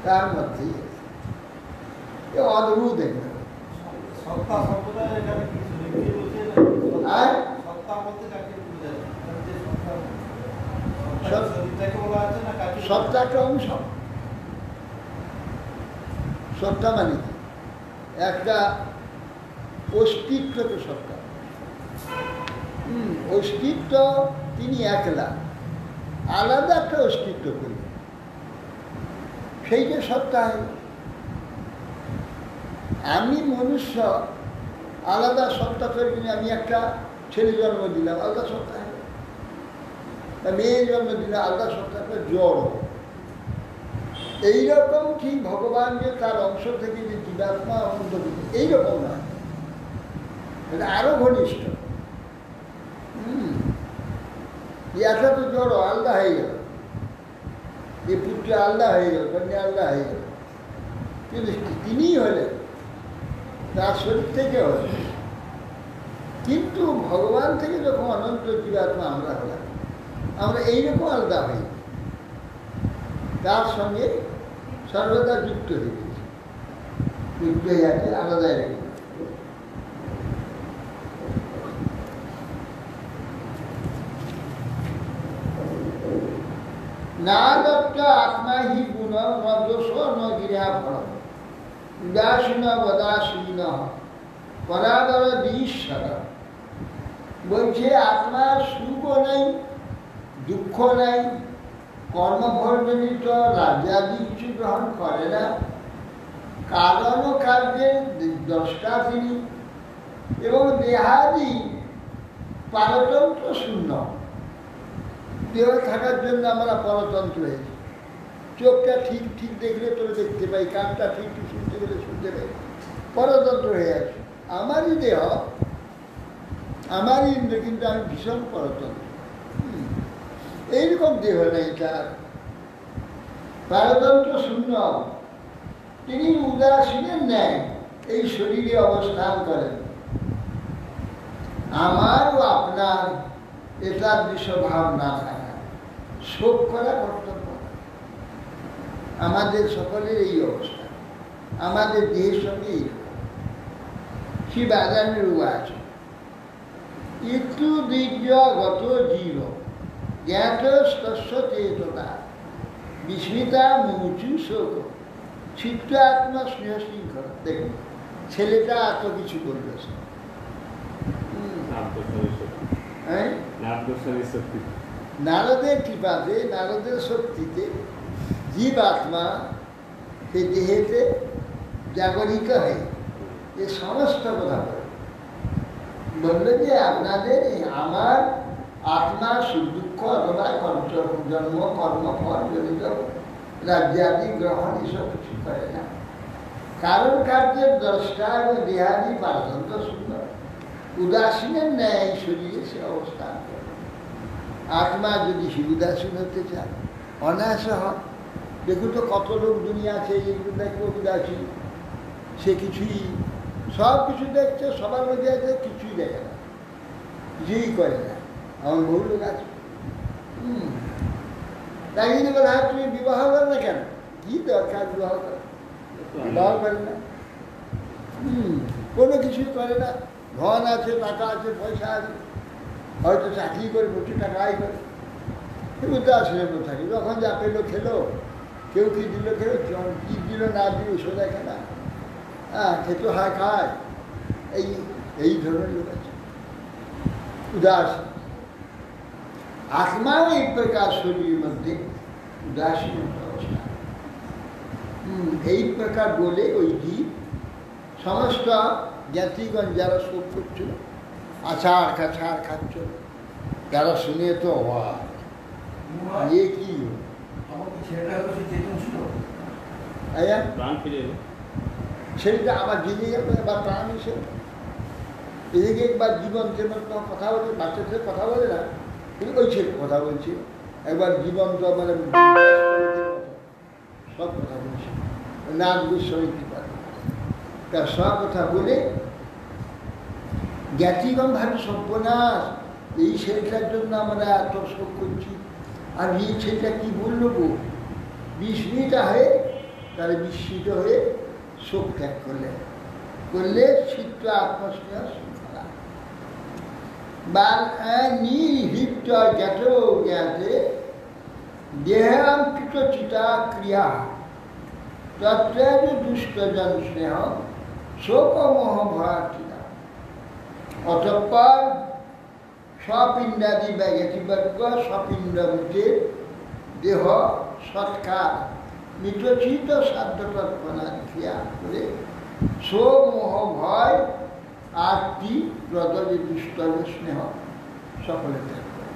তার মধ্যেই আছে। অদ্ভুত একটা সত্তা শব্দটা এখানে কিছু লিখে বলছে না, আর সত্তা বলতে কাকে বোঝায়? যে সত্তা, সত- শরীরটাকে বলা আছে না কাকে? সত্তা একটা অংশ, সত্তা মানে কি? একটা অস্তিত্বকে সত্তা। অস্তিত্ব তিনি একলা, আলাদা একটা অস্তিত্ব করি, সেইটা সত্তা হয়। আমি মনুষ্য আলাদা সত্তা তৈরি, আমি একটা ছেলে জন্ম দিলাম, আলাদা সত্তা হয়। মেয়ে জন্ম দিলাম, আলাদা সত্তা, একটা জড়। এইরকম ঠিক ভগবান যে তার অংশ থেকে যে জীবাত্মা অনন্ত, এইরকম নয়, এটা আরো ঘনিষ্ঠ। এটা তো জড়, আলাদা হয়ে গেল, এই পুত্র আলাদা হয়ে গেল, কন্যা আলাদা হয়ে গেল, কিন্তু তিনিই হলেন, তার শরীর থেকে হলেন। কিন্তু ভগবান থেকে যখন অনন্ত জীবাত্মা আমরা হলাম, আমরা এইরকম আলাদা হই, তার সঙ্গে সর্বদা যুক্ত হয়ে গেছি, যুক্ত হয়ে আছে, আলাদা রেখে। না দত্ত আত্মা হি গুণ ন দোষ ন গিরা ফল উদাসীন বদাসীন পরাবর ঈশ্বর। বলছে আত্মার সুখও নেই, দুঃখ নেই, কর্মফলজনিত রাজ্যাদি কিছু গ্রহণ করে না, কারণ ও কার্যের দ্রষ্টা তিনি, এবং দেহাদি পারতন্ত্র শূন্য। দেহ থাকার জন্য আমরা পরতন্ত্র হয়েছি। চোখটা ঠিক ঠিক দেখলে তোরা দেখতে পাই, কানটা ঠিক ঠিক শুনতে গেলে শুনতে পাই, পরতন্ত্র হয়ে আছে। আমারই দেহ, আমারই ইন্দ্র, কিন্তু আমি ভীষণ পরতন্ত্র। এইরকম দেহ নেই তার, পারতন্ত্র শূন্য। তিনি উদাসীনের ন্যায় এই শরীরে অবস্থান করেন। আমার ও আপনার এতাদৃশ ভাব না থাকা, শোক করা কর্তব্য। আমাদের সকলের এই অবস্থা, আমাদের দেহের সঙ্গে এইরকম। শিব আজানের আছে ইত্যু দিব্যগত জীব জ্ঞাত স্তস্য চেতনা বিস্মিতা মুচু শোক চিত্ত আত্মা স্নেহ শৃঙ্খলা। দেখুন ছেলেটা এত কিছু বলবে, নারদের কৃপাতে, নারদের শক্তিতে জীবাত্মা সে দেহেতে জাগরিত হয়। এ সমস্ত কথা বললো যে আপনাদের আমার আত্মা সুখ দুঃখ অথবা জন্ম কর্মফল জনিত রাজ্যাদি গ্রহণ এসব কিছু করে না, কারণ কার্যের দ্রষ্টা এবং দেহাদি পারতন্ত্র সুন্দর। উদাসীনের ন্যায় শরীরে সে অবস্থান করে। আত্মা যদি সে উদাসীন হতে চায়, অনায়াসে হয়। দেখুন তো কত লোক দুনিয়া আছে, এইগুলো দেখবো উদাসীন, সে কিছুই সব কিছু দেখছে, সবার মধ্যে আছে, কিছুই দেখে না, কিছুই করে না। আমার বহু লোক আছে। তাই জন্য বলে, হ্যাঁ তুমি বিবাহ করো না কেন? কি দরকার বিবাহ করে? বিবাহ করে না, কোনো কিছুই করে না। ধন আছে, টাকা আছে, পয়সা আছে, হয়তো চাকরি করে, প্রচুর টাকা আয় করে, কিন্তু উদাসীনের মধ্যে থাকে। যখন যা পেলো খেলো, কেউ কি দিল খেলো, কি দিল না দিল ওসব দেখে না। হ্যাঁ খেতে হয়, খায়। এই ধরনের লোক আছে উদাসীন। আত্মাও এই প্রকার শরীরের মধ্যে উদাসীন অবস্থা। এই প্রকার বলে ওই জীব সমস্ত জ্ঞাতিগণ যারা শোক করছিল, আছাড় কাছাড় খাচ্ছিল, তারা শুনে তো অবাক, এ কি ছেলেটা আবার জেগে গেল, এবার প্রাণ এসে এদিকে একবার জীবনকে কথা বলে, বাচ্চার সাথে কথা বলে না, কিন্তু ওই ছেলে কথা বলছে, একবার জীবন্ত মানে সব কথা বলছে, নাচ গোস্বামী কৃপা, তার সব কথা বলে জ্ঞাতিগণ ভাবে সর্বনাশ, এই ছেলেটার জন্য আমরা এত শোক করছি, আর এই ছেলেটা কি বললো গো, বিস্মিত হয়ে তারা বিস্মিত হয়ে শোক ত্যাগ করলে চিত্ত আত্মস্নেহ শৃঙ্খলা বা নির্হিত জ্ঞাত জ্ঞাতে দেহাঙ্কিত চিতা ক্রিয়া তত্ত্বের দুষ্টজন স্নেহ শোক মোহ ভয়ার্থিতা। অতঃপর স্বপিণ্ডাদি ব্যাগতিবর্গ স্বপিণ্ডমূর্তির দেহ সৎকার মিতচিত সাধ্য তৎপনা ক্রিয়া করে শোক মোহ ভয় আরতি প্রদলি দুষ্টর স্নেহ সকলে ত্যাগ করে।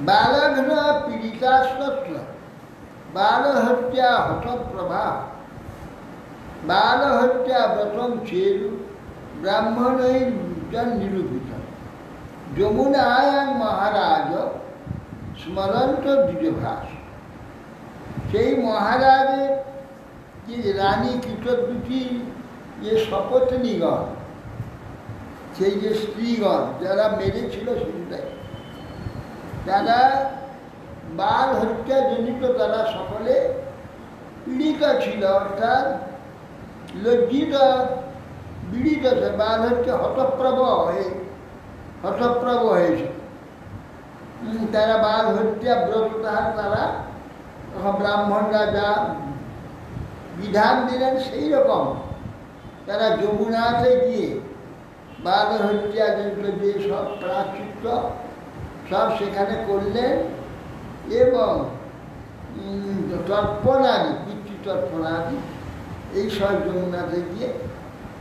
বালঘ্ন পীড়িতাস্তত্র বালহত্যা হতপ্রভা বালহত্যা ব্রতম চেরু ব্রাহ্মণৈ নিরূপিত। যমুনায়াং মহারাজ স্মরন্ত দ্বিজভাস। সেই মহারাজের যে রানী কীটদ্যুতি যে শপথনীগণ, সেই যে স্ত্রীগণ যারা মেরেছিল সেটাই, তারা বাল হত্যাজনিত তারা সকলে পীড়িত ছিল, অর্থাৎ লজ্জিত পীড়িত আছে। বাল হত্যা হতপ্রভ হয়েছে। তারা বাল হত্যা ব্রত তারা ব্রাহ্মণরা যা বিধান দিলেন সেই রকম তারা যমুনাতে গিয়ে বাল হত্যা যে সব প্রাচিত্য সব সেখানে করলেন এবং তর্পণাদি পিতৃতর্পণাদি এই সব যমুনাতে গিয়ে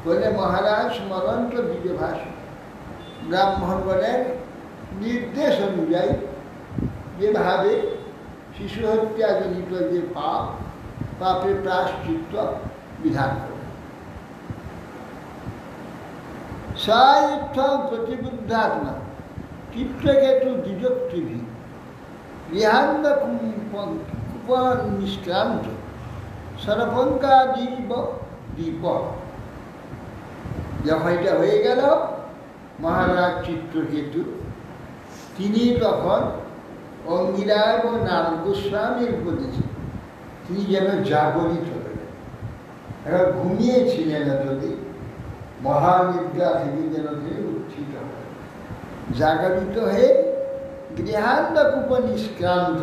বলে মহারাজ স্মরন্ত দ্বিজভাস ব্রাহ্মণগণের নির্দেশ অনুযায়ী যেভাবে শিশু হত্যাজনিত যে পাপের প্রায়শ্চিত্ত বিধান করে। সায়ুত্থম প্রতিবুদ্ধাত্মা চিত্রকেতু দ্বিজোক্তিভি গৃহান্দ কুপনিষ্ক্রান্ত সরপঙ্কাদীপ দ্বীপ। যখন এটা হয়ে গেল, মহারাজ চিত্রকেতু তিনি তখন অঙ্গিরা এবং নারদ গোস্বামীর উপদেশে তিনি যেন জাগরিত হলেন। এখন ঘুমিয়েছিলেন এতদিন, মহানিদ্রা থেকে যেন তিনি উত্থিত হলেন, জাগরিত হয়ে গৃহান্ধকূপ নিষ্ক্রান্ত,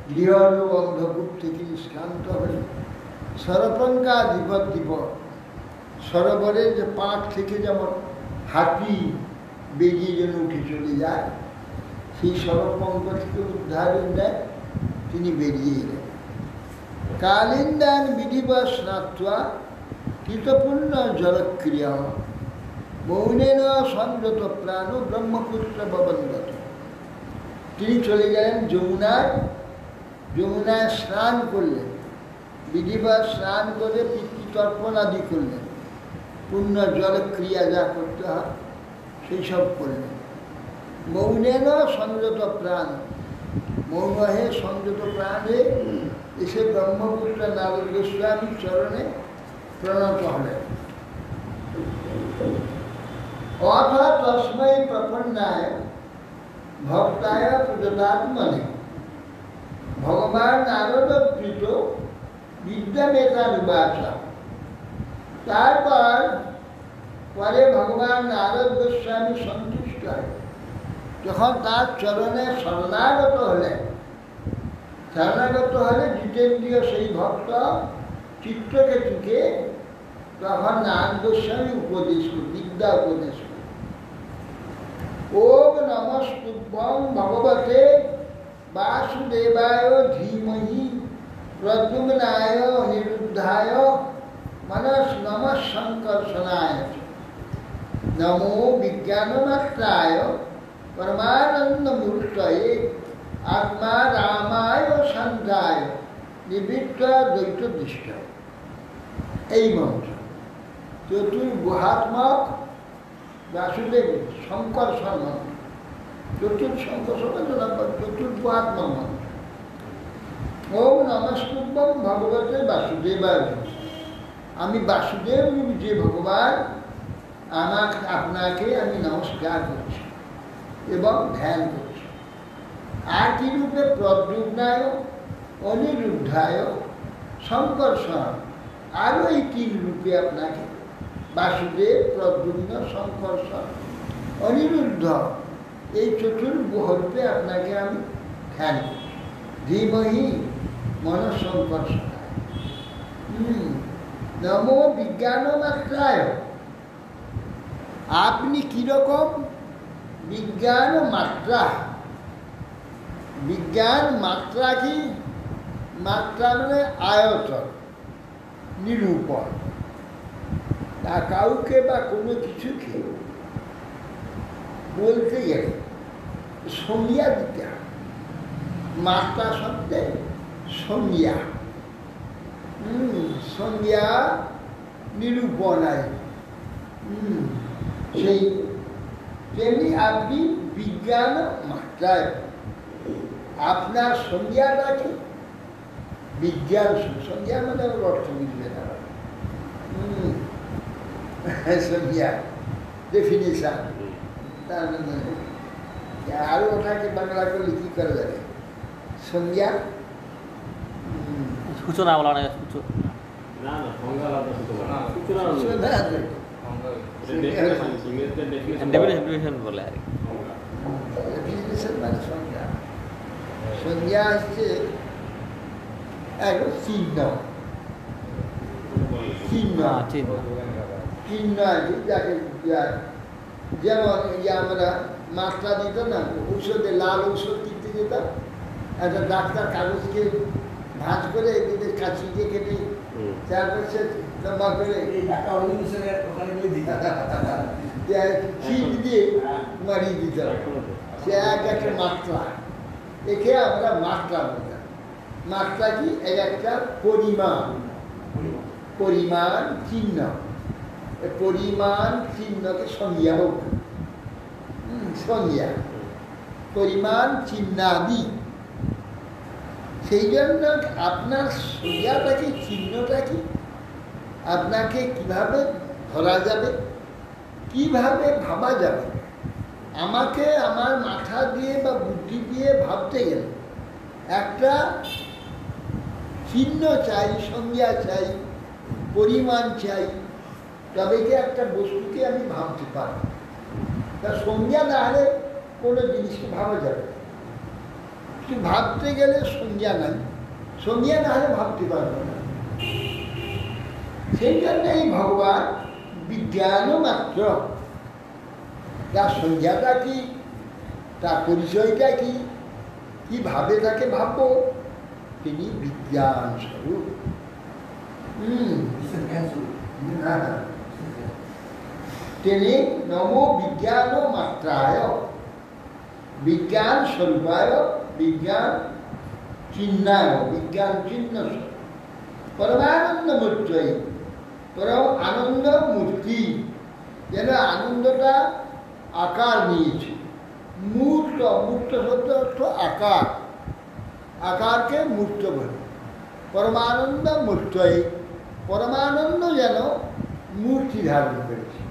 গৃহরূপ অন্ধকূপ থেকে নিষ্ক্রান্ত হলেন। সরপঙ্কাদীপ দ্বীপ, সরোবরের যে পাট থেকে যেমন হাতি বেরিয়ে যেন উঠে চলে যায়, সেই সরপঙ্ক থেকে উদ্ধারের দেয় তিনি বেরিয়ে এলেন। কালিন্দান বিধিবৎ স্নাত্বা কৃতপূর্ণ জলক্রিয়া মৌনেন সংযত প্রাণ ব্রহ্মপুত্র ববন্দত। তিনি চলে গেলেন যমুনায়, যমুনায় স্নান করলেন, বিধিবৎ স্নান করে পিতৃতর্পণ আদি করলেন, পূর্ণ জলক্রিয়া যা করতে হয় সেই সব করলেন। মৌনেন সংযত প্রাণ, মৌন হে সংযত প্রাণে এসে ব্রহ্মপুত্র নারদ গোস্বামীর চরণে প্রণত হলেন। অথ তস্मै প্রপন্নায় ভক্তায় প্রদদাত্মনে ভগবান নারদ প্রীত বিদ্যাবেতানুবাচ। তারপর পরে ভগবান নারদ গোস্বামী সন্তুষ্ট হয়, যখন তার চরণে শরণাগত হলেন। শরণাগত হলে জিতেন্দ্রীয় সেই ভক্ত চিত্রকেতুকে তখন নারদ গোস্বামী উপদেশ করে, বিদ্যা উপদেশ করে। ওম নমস্তুভ্যং ভগবতে বাসুদেবায় ধীমহি প্রদ্যুম্নায় অনিরুদ্ধায় মনস নমঃ সংকর্ষণায় নমো বিজ্ঞানমাত্রায় পরমানন্দমূর্তয়ে আত্মা রামায় শান্তায় নিবৃত্ত দ্বৈত দৃষ্টায়। এই মন্ত্র চতুর্গুহাত্মক বাসুদেব সংকর্ষণ মন্ত্র, চতুর্গুহাত্মক মন্ত্র। ওম নমস্তুভ্যং ভগবতে বাসুদেবায়। আমি বাসুদেব যে ভগবান, আপনাকে আমি নমস্কার করছি এবং ধ্যান করছি। আর কি রূপে? প্রদ্যুম্নায় অনিরুদ্ধায় সংকর্ষণ। আরও এই তিন রূপে আপনাকে বাসুদেব, প্রদ্যুম্ন, সংকর্ষণ, অনিরুদ্ধ, এই চতুর্গুহ রূপে আপনাকে আমি ধ্যান করছি। ধীমহি মনঃসংকর্ষণায়। নমো বিজ্ঞান মাত্রায়। আপনি কিরকম বিজ্ঞান মাত্রা? বিজ্ঞান মাত্রা কি? মাত্রা মানে আয়তন, নিরূপণ। তা কাউকে বা কোনো কিছুকে বলতে গেলে সংজ্ঞা দিতে হয়। মাত্রা শব্দে সংজ্ঞা, সংজ্ঞা নিরূপণায়। সেই তেমনি আপনি বিজ্ঞান মাত্রায় আপনার সংজ্ঞাটা কি? বিজ্ঞান সংজ্ঞা মানে অর্থ বুঝবে না। সংজ্ঞা ডেফিনেশন, তার মানে আরো ওটাকে বাংলা করলে কি করা যাবে? সংজ্ঞা সূচনা বলা অনেক না না, সংজ্ঞা আলাদা সূচনা ডেফিনেশন বলে আর কি। ডেফিনেশন মানে সংজ্ঞা। সংজ্ঞা হচ্ছে এক চিহ্ন, চিহ্ন চিহ্ন চিহ্ন আর কি, যাকে যেমন আমরা মাত্রা দিত না ঔষধে, লাল ঔষধ কিনতে যেতাম, একটা ডাক্তার কাগজকে ভাঁজ করে এদিকে কাঁচিকে কেটে তারপর সে লম্বা করে চিট দিয়ে মারিয়ে দিত। সে এক একটা মাত্রা, একে আমরা মাত্রা বলতাম। মাত্রা কি? এক একটা পরিমাণ, পরিমাণ চিহ্ন। পরিমাণ চিহ্নকে সংজ্ঞা হোক, সংজ্ঞা পরিমাণ চিহ্নাদি। সেই জন্য আপনার সংজ্ঞাটা কি, চিহ্নটা কি, আপনাকে কিভাবে ধরা যাবে, কিভাবে ভাবা যাবে। আমাকে আমার মাথা দিয়ে বা বুদ্ধি দিয়ে ভাবতে গেলে একটা চিহ্ন চাই, সংজ্ঞা চাই, পরিমাণ চাই, তবে কি একটা বস্তুকে আমি ভাবতে পারি। তা সংজ্ঞা না হলে কোনো জিনিসকে ভাবা যাবে না। ভাবতে গেলে সংজ্ঞা নাই, সংজ্ঞা না হলে ভাবতে পারবো না। সেই জন্যই ভগবান বিজ্ঞান মাত্র। তার সংজ্ঞাটা কি, তার পরিচয়টা কি, কিভাবে তাকে ভাববো, তিনি বিজ্ঞান স্বরূপ। তিনি নম বিজ্ঞান মাত্রায়, বিজ্ঞান স্বরূপায়, বিজ্ঞান চিহ্নায়, বিজ্ঞান চিহ্ন স্বরূপ, পরমানন্দ মূর্তই, পরম আনন্দ মূর্তি। যেন আনন্দটা আকার নিয়েছে, মূর্ত, মূর্ত শব্দ অর্থ আকার, আকারকে মূর্ত বলে। পরমানন্দ মূর্তই, পরমানন্দ যেন মূর্তি ধারণ করেছে।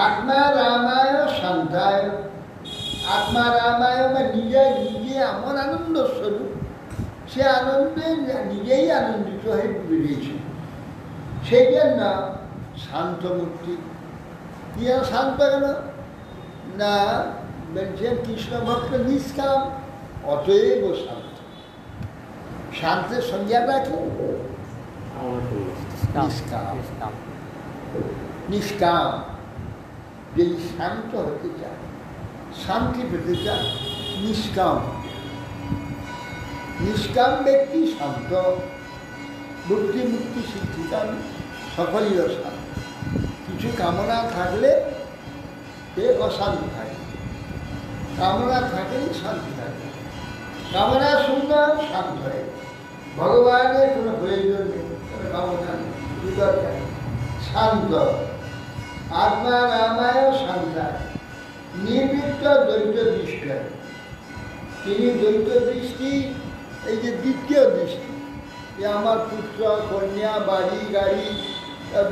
আত্মা রামায় শান্তায়, আত্মা রামায় বা নিজে নিজে এমন আনন্দ স্বরূপ, সে আনন্দে নিজেই আনন্দিত হয়ে বেরিয়েছে। সেই জন্য শান্ত মূর্তি। কি শান্ত কেন না? বলছেন কৃষ্ণ ভক্ত নিষ্কাম, অতএব শান্ত। শান্তের সংজ্ঞাটা কি? নিষ্কাম, নিষ্কাম। যদি শান্ত হতে চায়, শান্তি পেতে চায়, নিষ্কাম। নিষ্কাম ব্যক্তি শান্ত। বুদ্ধি মুক্তি সিদ্ধিকাম সকলই অশান্ত। কিছু কামনা থাকলে সে অশান্ত থাকে, কামনা থাকলেই শান্তি থাকে। কামনা শূন্য শান্ত হয়। ভগবানের কোনো প্রয়োজন নেই, কোনো কামনা নেই, কি দরকার? শান্ত। আত্মা রামায় শান্তায়, নিবৃত্ত দ্বৈত দৃষ্টি। তিনি দ্বৈত দৃষ্টি, এই যে দ্বিতীয় দৃষ্টি, যে আমার পুত্র কন্যা বাড়ি গাড়ি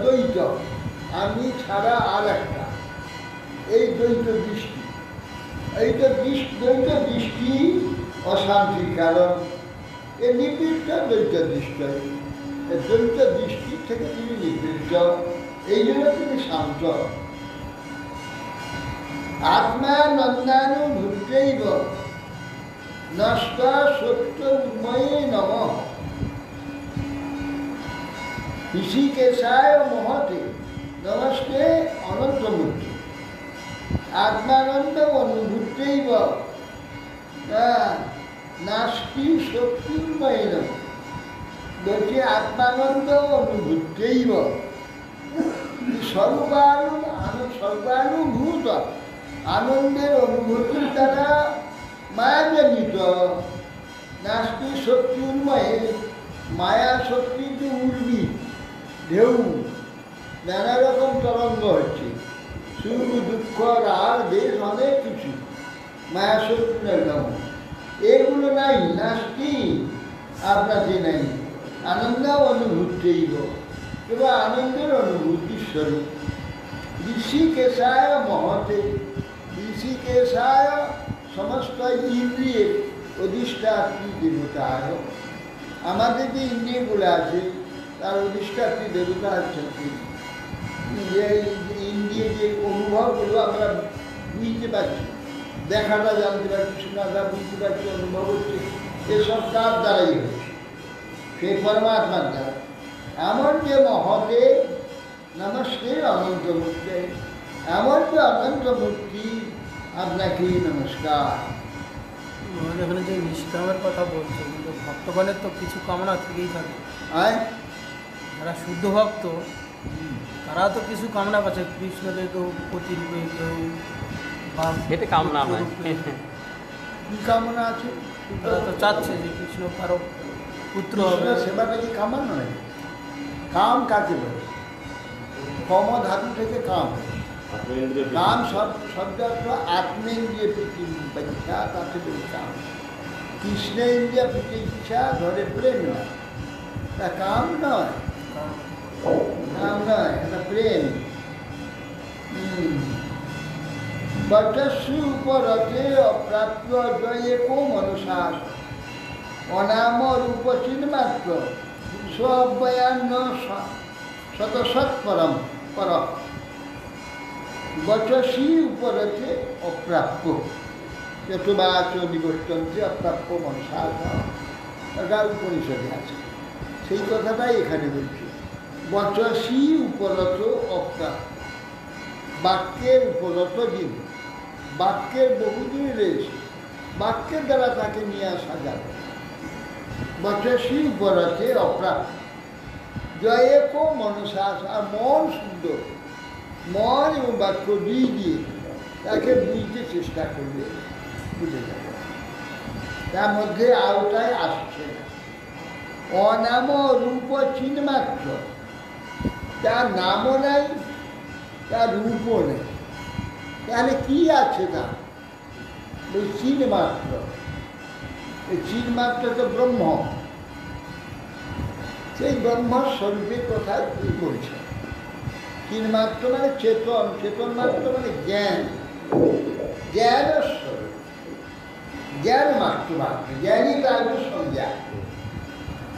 দ্বৈত, আমি ছাড়া আর একটা, এই দ্বৈত দৃষ্টি। এই তো দ্বৈত দৃষ্টি অশান্তির কারণ। এ নিবৃত্ত দ্বৈত দৃষ্টি, দ্বৈত দৃষ্টির থেকে তিনি নিবৃত্ত, এই জন্য তিনি শান্ত। আত্মা নন্দানুভূতৈব, নষ্টা সত্য উন্ময়ে নমঃ ঋষিকেশায় মহতে নমস্তে অনন্তমূর্তি আত্মানন্দ অনুভূতেইব নাস্তি শক্তির্ময় নমঃ। বলছি আত্মানন্দ অনুভূতেইব সর্বানুভূত আনন্দের অনুভূতির দ্বারা মায়াজনিত নাস্তি শক্তি উন্ময়ে মায়া শক্তি যে উর্বি ঢেউ নানা রকম তরঙ্গ হচ্ছে সুখ দুঃখ রাগ দেশ অনেক কিছু মায়া শক্তির নাম এগুলো নাই নাস্তি আপনাকে নাই আনন্দ অনুভূতেইব কেবল আনন্দের অনুভূতি স্বরূপ ঋষিকেশায় মহতে ঋষিকেশায় সমস্ত ইন্দ্রিয়ের অধিষ্ঠাত্রী দেবতায় আমাদের যে ইন্দ্রিয়গুলো আছে তার অধিষ্ঠাত্রী দেবতা হচ্ছেন যে ইন্দ্রিয় যে অনুভবগুলো আমরা বুঝতে পারছি দেখাটা জানতে পারছি শোনাটা বুঝতে পারছি অনুভব হচ্ছে এসব তার দ্বারাই হচ্ছে সেই পরমাত্মার দ্বারা এমন যে মহতে নমস্তে অনন্তমূর্তি এমন যে অনন্তমূর্তি আপনাকে নমস্কার। এখানে যে নিষ্কামের কথা বলছে কিন্তু ভক্তগণের তো কিছু কামনা থেকেই থাকে যারা শুদ্ধ ভক্ত তারা তো কিছু কামনা করছে কৃষ্ণকে কেউ প্রতিরূপে কেউ বা এটা কামনা নয়। কি কামনা আছে তারা তো চাচ্ছে যে কৃষ্ণ কারো পুত্র হবে সেবাটা কি কামনা নয় কাম কাকে বলে কম ধাতু থেকে কাম কাম শব্দ আত্মেন্দ্রিয় প্রীতি ইচ্ছা তাতে বলি কাম কৃষ্ণেন্দ্রিয় প্রীতি ইচ্ছা ধরে প্রেম নয় তা কাম নয় কাম নয় এটা প্রেম বচস্যু উপরতে অপ্রাপ্য জয়ে কো মনুষাস অনাম রূপ চিন্মাত্র স্বব্যয়ান্ন শতসৎপরম পর বচসী উপরতে অপ্রাপ্য যতবাচ নিবর্তন্তে অপ্রাপ্য মনসাস এটা উপনিষদে আছে সেই কথাটাই এখানে বলছে বচসী উপরত অপ্রাপ্য বাক্যের উপরত দিন বাক্যের বহুদিন রয়েছে বাক্যের দ্বারা তাকে নিয়ে আসা যাবে বচসী উপরতে অপ্রাপ্য জয়ে কো মনসাস আর মন সুন্দর মন এবং বাক্য দিয়ে তাকে বুঝতে চেষ্টা করবে বুঝে যাবে তার মধ্যে আওতায় আসছে না অনাম রূপ চিন্মাত্র তার নামও নাই তার রূপও নেই তাহলে কি আছে তা ওই চিন্মাত্র এই চিন্মাত্র তো ব্রহ্ম সেই ব্রহ্মস্বরূপের কথা কি বলছে চিন্মাত্র মানে চেতন চেতন মাত্র মানে জ্ঞান জ্ঞান স্বরূপ জ্ঞান মাত্র মাত্র জ্ঞানই তার সংজ্ঞা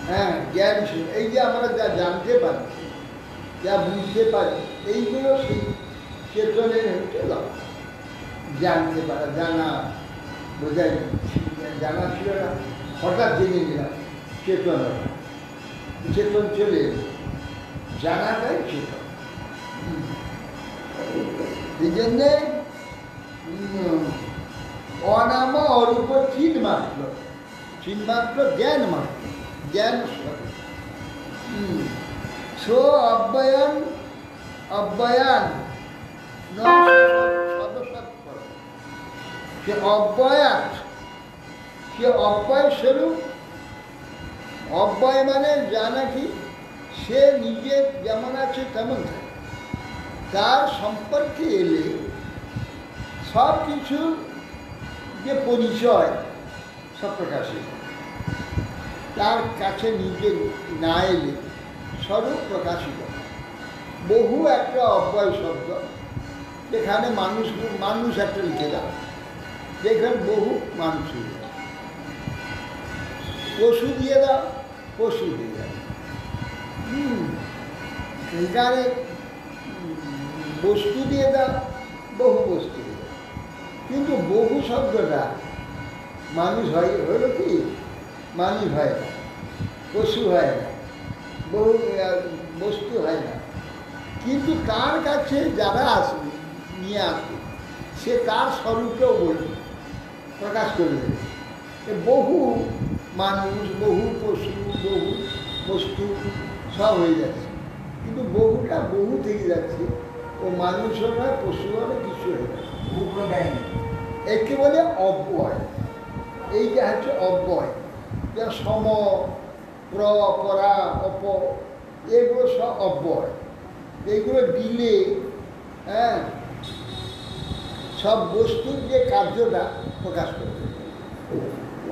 হ্যাঁ জ্ঞান এই যে আমরা যা জানতে পারি যা বুঝতে পারি এইগুলো সেই চেতনের হচ্ছে লক্ষ্য জানতে পারা জানা বোঝাই জানা ছিল না হঠাৎ জেনে নিলাম চেতন চেতন চলে জানাটাই চেতন এই জন্যে অনাম অরূপ চিন্মাত্র চিন্মাত্র জ্ঞান মাত্র জ্ঞান স্বরূপ সো অব্যয়ন অব্যয়ান সদসৎপর সে অব্যয়াত সে অব্যয় স্বরূপ অব্যয় মানে জানা কি সে নিজে যেমন আছে তেমন থাকে তার সম্পর্কে এলে সব কিছু যে পরিচয় সব প্রকাশিত তার কাছে নিজে না এলে স্বরূপ প্রকাশিত বহু একটা অব্যয় শব্দ যেখানে মানুষ একটা লিখে দাও যেখানে বহু মানুষ পশু দিয়ে দাও পশু দিয়ে দাও এখানে বস্তু দিয়ে দাও বহু বস্তু দিয়ে দাও কিন্তু বহু শব্দটা মানুষ হয় হলো কি মানুষ হয় না, পশু হয় না, বহু বস্তু হয় না, কিন্তু তার কাছে যারা আসবে নিয়ে আসবে সে তার স্বরূপকেও বলবে, প্রকাশ করে দেবে। বহু মানুষ, বহু পশু, বহু বস্তু সব হয়ে যাচ্ছে, কিন্তু বহুটা বহু থেকে যাচ্ছে। ও মানুষও নয়, পশুও নয়, কিছু হয়ে যাচ্ছে, উপরে দেয়নি। একে বলে অব্যয়। এইটা হচ্ছে অব্যয়, যা সম, প্র, পরা, অপ, এগুলো সব অব্যয়। এইগুলো দিলে হ্যাঁ সব বস্তুর যে কার্যটা প্রকাশ করবে।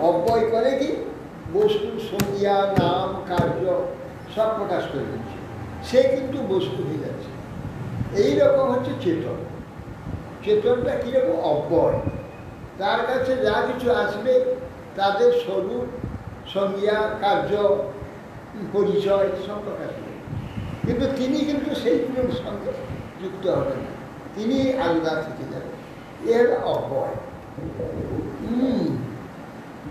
অব্যয় করে কি বস্তুর সংজ্ঞা, নাম, কার্য সব প্রকাশ করে দিচ্ছে, সে কিন্তু বস্তু হয়ে যাচ্ছে। এইরকম হচ্ছে চেতন। চেতনটা কীরকম? অব্যয়। তার কাছে যা কিছু আসবে তাদের স্বরূপ, সংজ্ঞা, কার্য, পরিচয় সব প্রকাশ করবে, কিন্তু তিনি কিন্তু সেইগুলোর সঙ্গে যুক্ত হবেন না, তিনি আলাদা থেকে যাবেন। এর অব্যয়।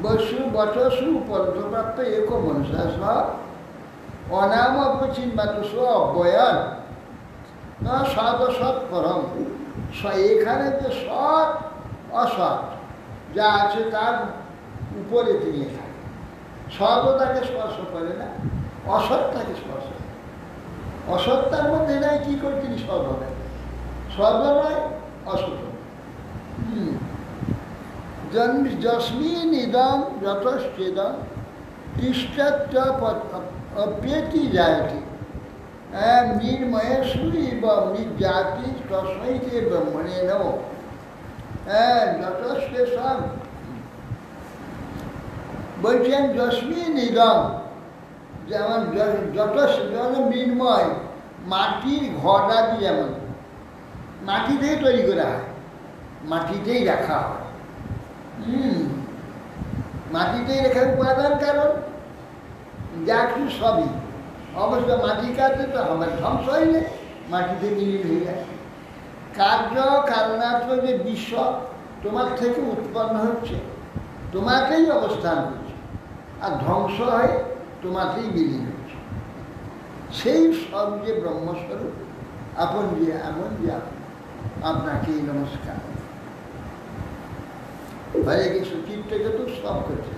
বসু বটসু পন্থপ্রাপ্ত এক মনসা সব অনাম অপচিন্মাতুষ অব্যয়ান না সৎ অসৎ পরম। এখানে যে সৎ অসৎ যা আছে তার উপরে তিনি থাকেন। সৎও তাকে স্পর্শ করে না, অসৎ তাকে স্পর্শ করে। অসৎটার মধ্যে নাই, কি করে তিনি সৎ হবেন? সৎ নয়, অসৎ। যস্মিন ইদম যতশ্চেদম তিষ্ঠত্য অপ্যেতি জায়তে নির্ময়েষু এবং নির্জাতি তস্মৈতে ব্রহ্মণে নমো। যতশ্চেদম বলছেন যস্মিন ইদম, যেমন যেমন মৃন্ময়, মাটির ঘটাটি যেমন মাটিতেই তৈরি করা হয়, মাটিতেই রাখা হয়। মাটিতেই রেখার উপাদান, কারণ যা কিছু সবই অবশ্য মাটির কাছে তো হবে, ধ্বংস হইলে মাটিতে বিলীন হয়ে যায়। কার্য কারণাত্ম যে বিশ্ব তোমার থেকে উৎপন্ন হচ্ছে, তোমাকেই অবস্থান করছে, আর ধ্বংস হয় তোমাকেই বিলীন হচ্ছে। সেই সব যে ব্রহ্মস্বরূপ আপন যে এমন যে আপনাকেই নমস্কার। হরে কৃষ্ণ। চিত্তকে তো সব করছে।